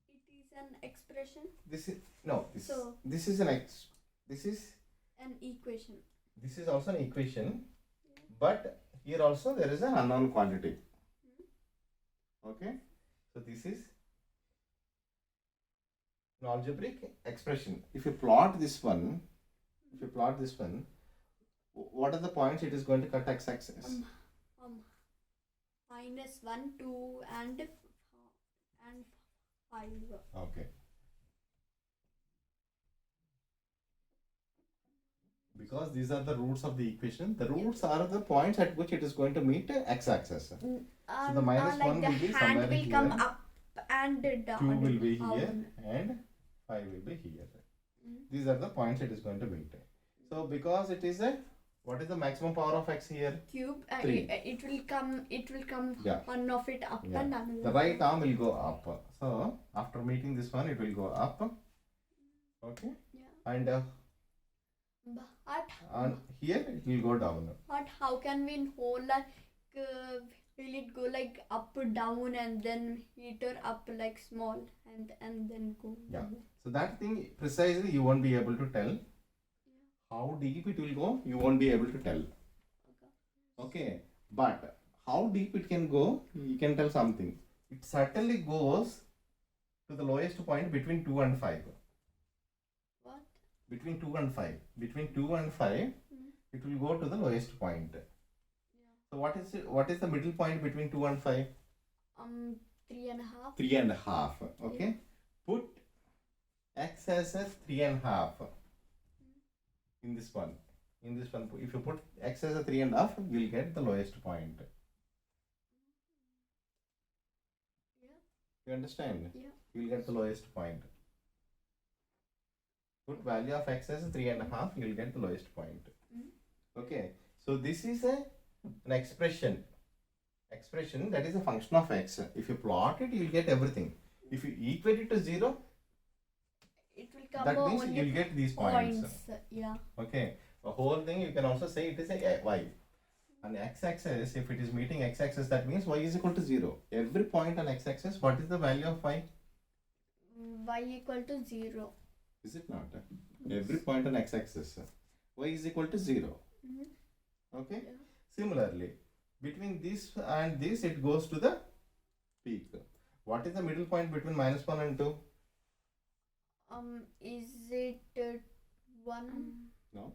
it is an expression. This is no. So this is an x. This is an equation. This is also an equation, but here also there is an unknown quantity. Okay, so this is an algebraic expression. If you plot this one, what are the points it is going to cut x-axis? -1, 2, and 5. Okay. Because these are the roots of the equation. The roots are the points at which it is going to meet x-axis. So the -1 like will be the somewhere hand will here. come up and down. 2 will be here down. and 5 will be here. These are the points it is going to meet. So because it is a, what is the maximum power of x here? Cube. 3. It will come. Yeah. One of it up Yeah. and another. The right arm will go up. So after meeting this one, it will go up. Okay. Yeah. And here it will go down. But how can we know like will it go like up down and then later up like small and then go? Yeah. So that thing precisely you won't be able to tell. How deep it will go, you won't be able to tell. Okay. But how deep it can go, you can tell something. It certainly goes to the lowest point between 2 and 5. What? Between 2 and 5. Between 2 and 5, it will go to the lowest point. So what is the middle point between 2 and 5? 3.5. 3.5. Okay. Put x as a 3.5 in this one. If you put x as a 3.5, you will get the lowest point. You understand? Yeah. You will get the lowest point. Put value of x as a 3.5, you will get the lowest point. Okay. So this is an expression that is a function of x. If you plot it, you will get everything. If you equate it to 0, it will come that means only you will get these points. Yeah. Okay. The whole thing you can also say it is a y. On x-axis, if it is meeting x-axis, that means y is equal to 0. Every point on x-axis, what is the value of y? Y equal to 0. Is it not? Every point on x-axis, y is equal to 0. Okay. Yeah. Similarly, between this and this, it goes to the peak. What is the middle point between -1 and 2? Is it 1? No,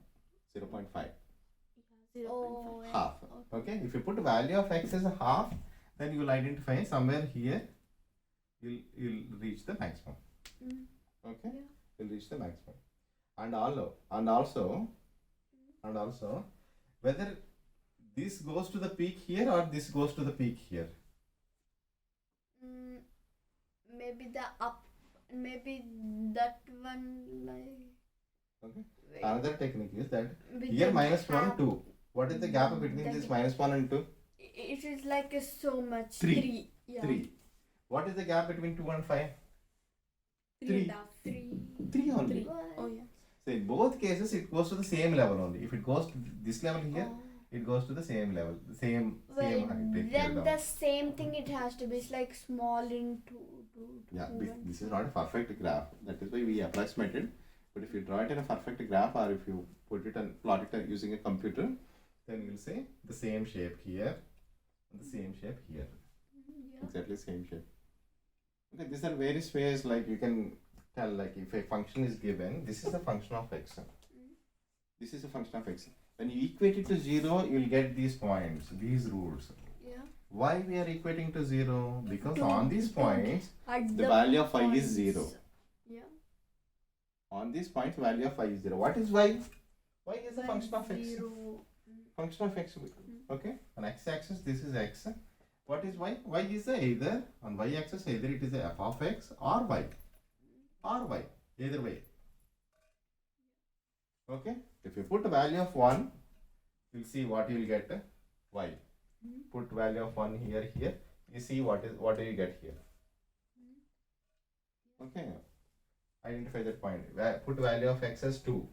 0.5. Oh, yeah. Half. Okay. If you put value of x as a half, then you will identify somewhere here. You'll reach the maximum. Okay. Yeah. You'll reach the maximum. And also, whether this goes to the peak here or this goes to the peak here. Maybe the up. Maybe that one like. Okay. Wait. Another technique is that With here the -1, gap. 2. What is the gap between The this gap. -1 and 2? It is like so much. 3. Yeah. 3. What is the gap between 2 and 5? 3. 3 only. Oh yeah. So in both cases, it goes to the same level only. If it goes to this level here, it goes to the same level, the same Well, height. Here then down. the same thing it has to be. It's like small into. Yeah, this is not a perfect graph. That is why we approximated. But if you draw it in a perfect graph, or if you put it and plot it using a computer, then you'll see the same shape here and the same shape here. Yeah. Exactly same shape. Okay, these are various ways like you can tell, like if a function is given, this is a function of x. This is a function of x. When you equate it to 0, you'll get these points, these rules. Yeah. Why we are equating to 0? Because To- on these points, At the value of y is points. 0. Yeah. On these points, value of y is 0. What is y? Y is a function of x. 0. Function of x. Okay. On x-axis, this is x. What is y? Y is either on y-axis, either it is a f of x or y. or y, either way. Okay, if you put a value of 1, you'll see what you will get, y. Put value of 1 here, you see what do you get here. Okay, identify that point. Put value of x as 2,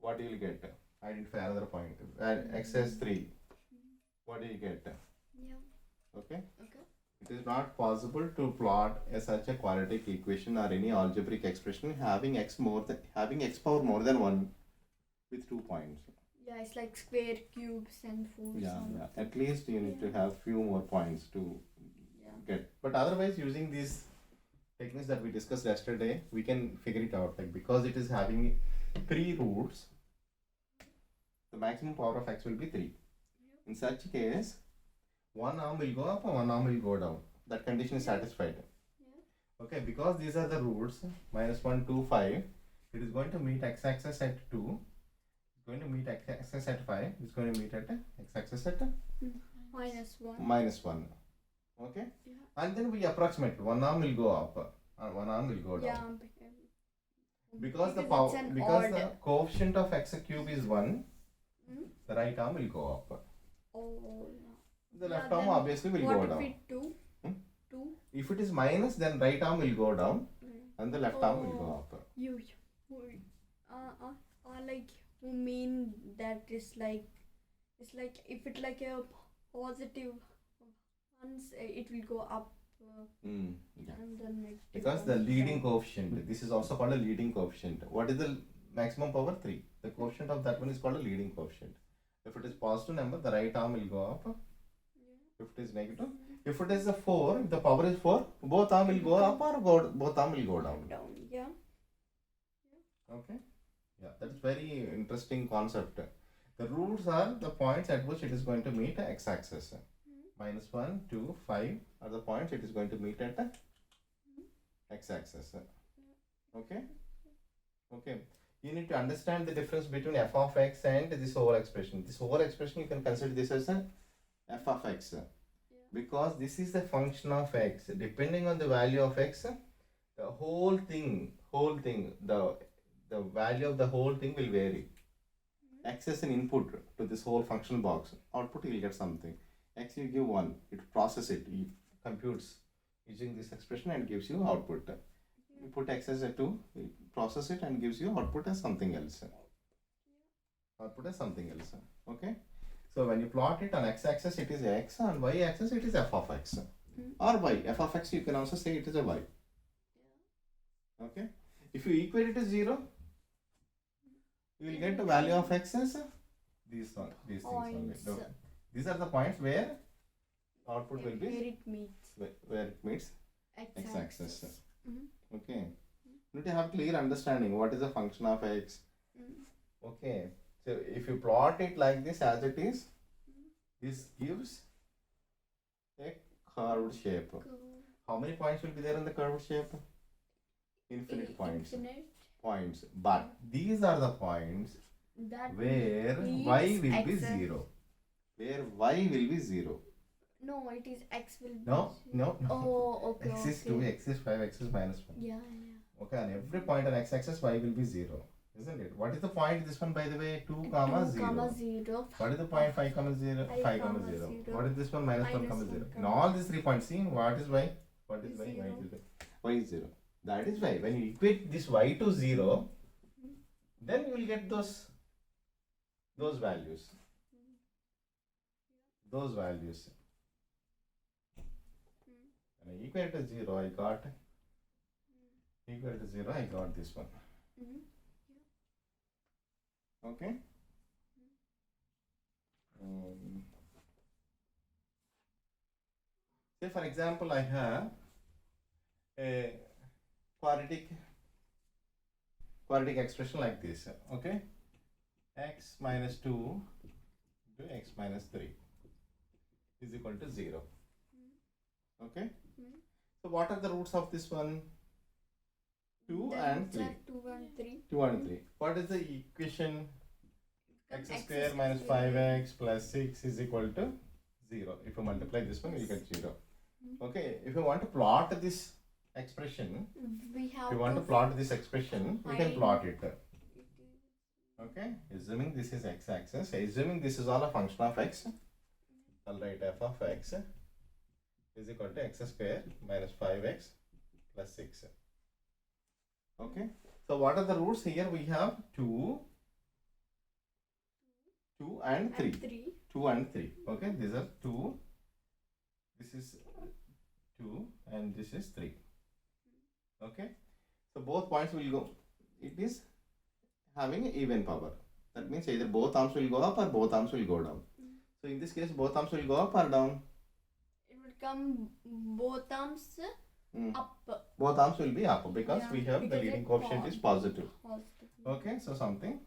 what do you get? Identify another point. X as 3, what do you get? Yeah. Okay. Okay. It is not possible to plot such a quadratic equation or any algebraic expression having x power more than 1 with 2 points. Yeah, it's like square, cubes, and fours. Yeah. At least you need to have few more points to get. But otherwise, using these techniques that we discussed yesterday, we can figure it out. Like, because it is having 3 roots, the maximum power of x will be 3. In such case, one arm will go up and one arm will go down. That condition is satisfied. Okay, because these are the roots, -1, 2, 5, it is going to meet x-axis at 2, it's going to meet x-axis at 5, it's going to meet at x-axis at -1. Okay? Yeah. And then we approximate, one arm will go up and one arm will go down. Yeah. Because the coefficient of x cube is 1, the right arm will go up. Oh. The left arm obviously will go down. What if it 2? 2? If it is minus, then right arm will go down and the left arm will go up. You like you mean that it's like if it like a positive once it will go up Yeah. and then negative Because the ones leading down. coefficient, this is also called a leading coefficient. What is the maximum power? 3. The coefficient of that one is called a leading coefficient. If it is positive number, the right arm will go up. If it is negative, if it is a 4, if the power is 4, both arm will go up or both arm will go down. Yeah. Okay. Yeah, that's very interesting concept. The roots are the points at which it is going to meet x-axis. -1, 2, 5 are the points it is going to meet at x-axis. Okay. Okay. You need to understand the difference between f of x and this whole expression. This whole expression, you can consider this as a f of x, because this is the function of x. Depending on the value of x, the whole thing, the value of the whole thing will vary. X is an input to this whole function box. Output, you will get something. X, you give 1, it processes it, it computes using this expression and gives you output. You put x as a 2, it processes it and gives you output as something else. Output as something else. Okay. So when you plot it on x-axis, it is x, and y-axis, it is f of x. Or y. F of x, you can also say it is a y. Okay. If you equate it to 0, you will get the value of x as these things only. These are the points where output will be where it meets x-axis. Okay. You need to have clear understanding what is the function of x. Okay. So if you plot it like this as it is, this gives a curved shape. How many points will be there in the curved shape? Infinite points. Points. But these are the points where y will be 0. Where y will be 0. No, it is x will be. No. Oh, okay. X is 2, x is 5, x is -1. Yeah. Okay, on every point on x-axis, y will be 0. Isn't it? What is the point? This one, by the way, 2, 0. What is the point? 5, 0, 5, 0. What is this one? -1, 0. In all these 3 points, see what is y? What is y? Y is 0. Y is 0. That is why when you equate this y to 0, then you will get those values. Those values. When I equate to 0, I got this one. Okay. Say for example, I have a quadratic expression like this. Okay, x minus 2 to x minus 3 is equal to 0. Okay. So what are the roots of this one? 2 and 3. 2 and 3. What is the equation? X square minus 5x plus 6 is equal to 0. If you multiply this one, you get 0. Okay. If you want to plot this expression, we have if you want to plot this expression, we can find- plot it. Okay, assuming this is x-axis, assuming this is all a function of x, I'll write f of x is equal to x square minus 5x plus 6. Okay, so what are the roots here? We have 2 and 3. and 3. 2 and 3. Okay, these are 2. This is 2 and this is 3. Okay, so both points will go. It is having an even power. That means either both arms will go up or both arms will go down. So in this case, both arms will go up or down. It will come both arms up. Both arms will be up because Yeah, we have the because leading it's coefficient is positive. Positive. Okay, so something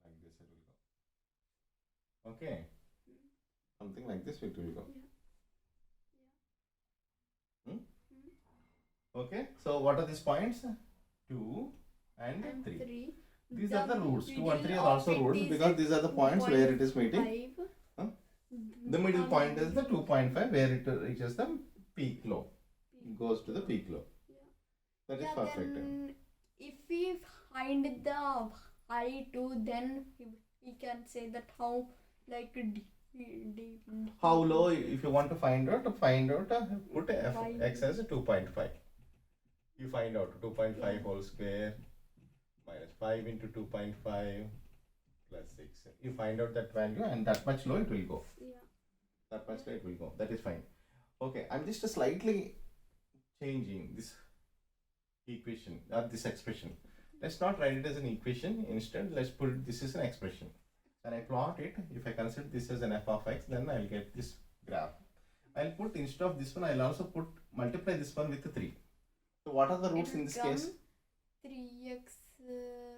like this it will go. Okay, something like this it will go. Okay, so what are these points? 2 and 3. These are the roots. 2 and 3 are also roots because these are the points where it is meeting. The middle point is the 2.5 where it reaches the peak low. It goes to the peak low. That is perfect. Then if we find the height too, then we can say that how like How low? If you want to find out, put x as 2.5. You find out 2.5 whole square minus 5 into 2.5 plus 6. You find out that value and that much low it will go. Yeah. That much low it will go. That is fine. Okay, I'm just slightly changing this equation or this expression. Let's not write it as an equation. Instead, let's put it, this is an expression. When I plot it, if I consider this as an f of x, then I'll get this graph. I'll put, instead of this one, I'll also multiply this one with 3. So what are the roots in this case? 3x.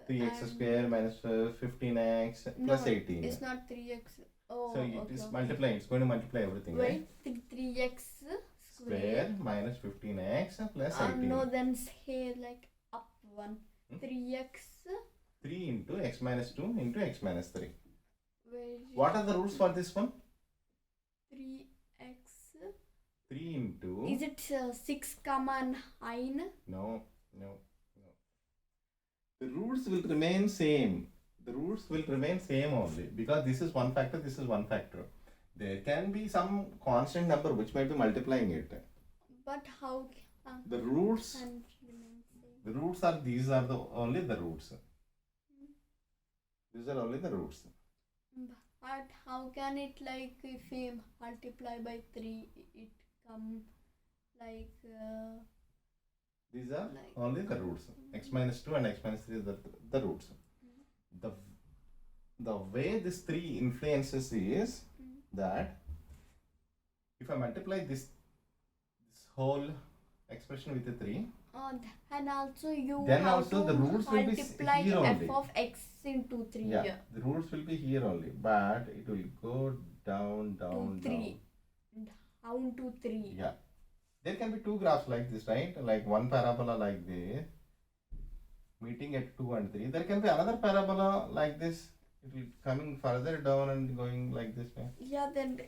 3x square minus 15x plus 18. It's not 3x. Oh, so it is multiplying. It's going to multiply everything, right? 3x Square minus 15x plus 18. No, then say like up one. 3x. 3 into x minus 2 into x minus 3. What are the roots for this one? 3x. 3 into. Is it 6, 9? No. The roots will remain same. The roots will remain same only because this is one factor, this is one factor. There can be some constant number which might be multiplying it. But how? The roots. Can remain same? The roots are, these are only the roots. These are only the roots. But how can it, like, if we multiply by 3, it come like. These are only the roots. X minus 2 and x minus 3 are the roots. The way this 3 influences is that if I multiply this whole expression with the 3, and also you then have also to the roots will be multiply here f only. of x into 3. Yeah, the roots will be here only, but it will go down to 3. Yeah. There can be two graphs like this, right? Like one parabola like this, meeting at 2 and 3. There can be another parabola like this. It will coming further down and going like this. Right? Yeah, then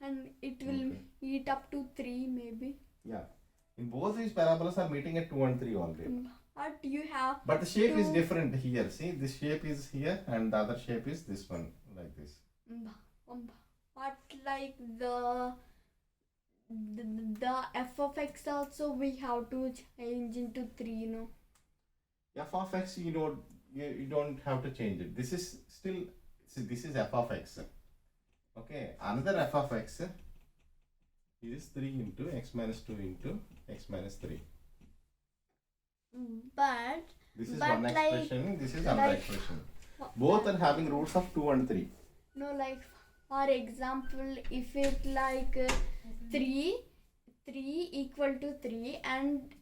and it will meet up to 3 maybe. Yeah. In both these parabolas are meeting at 2 and 3 only. But you have. But the shape is different here. See, this shape is here and the other shape is this one, like this. But like the f of x also we have to change into 3, no? F of x, you don't have to change it. This is still, see, this is f of x. Okay, another f of x is 3 into x minus 2 into x minus 3. But this is one expression, this is another expression. Both are having roots of 2 and 3. No, like for example, if it like 3 equal to 3 and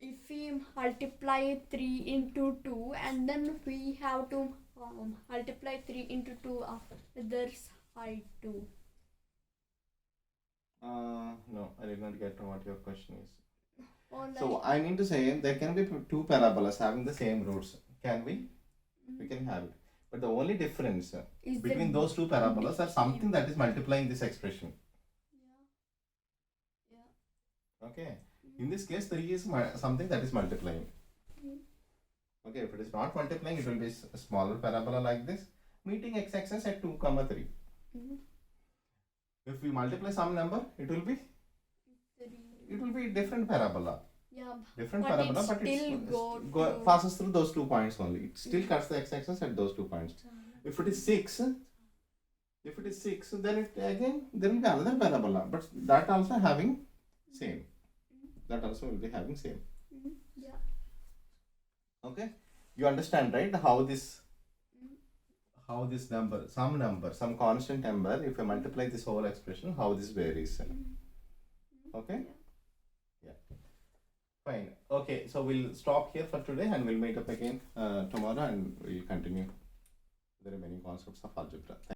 if we multiply 3 into 2 and then we have to multiply 3 into 2 other side too. No, I did not get what your question is. Like, so I mean to say there can be two parabolas having the same roots. Can we? We can have it. But the only difference between those two parabolas are something that is multiplying this expression. Okay. In this case, 3 is something that is multiplying. Okay, if it is not multiplying, it will be a smaller parabola like this, meeting x-axis at 2, 3. If we multiply some number, it will be different parabola. Yeah, Different but parabola, it but still it passes through those 2 points only. It still cuts the x-axis at those 2 points. If it is 6, then it again there will be another parabola, but that also having same. That also will be having same. Yeah. Okay, you understand, right? How this number, some constant number, if you multiply this whole expression, how this varies. Okay. Yeah. Fine. Okay, so we'll stop here for today, and we'll meet up again tomorrow, and we'll continue the remaining concepts of algebra.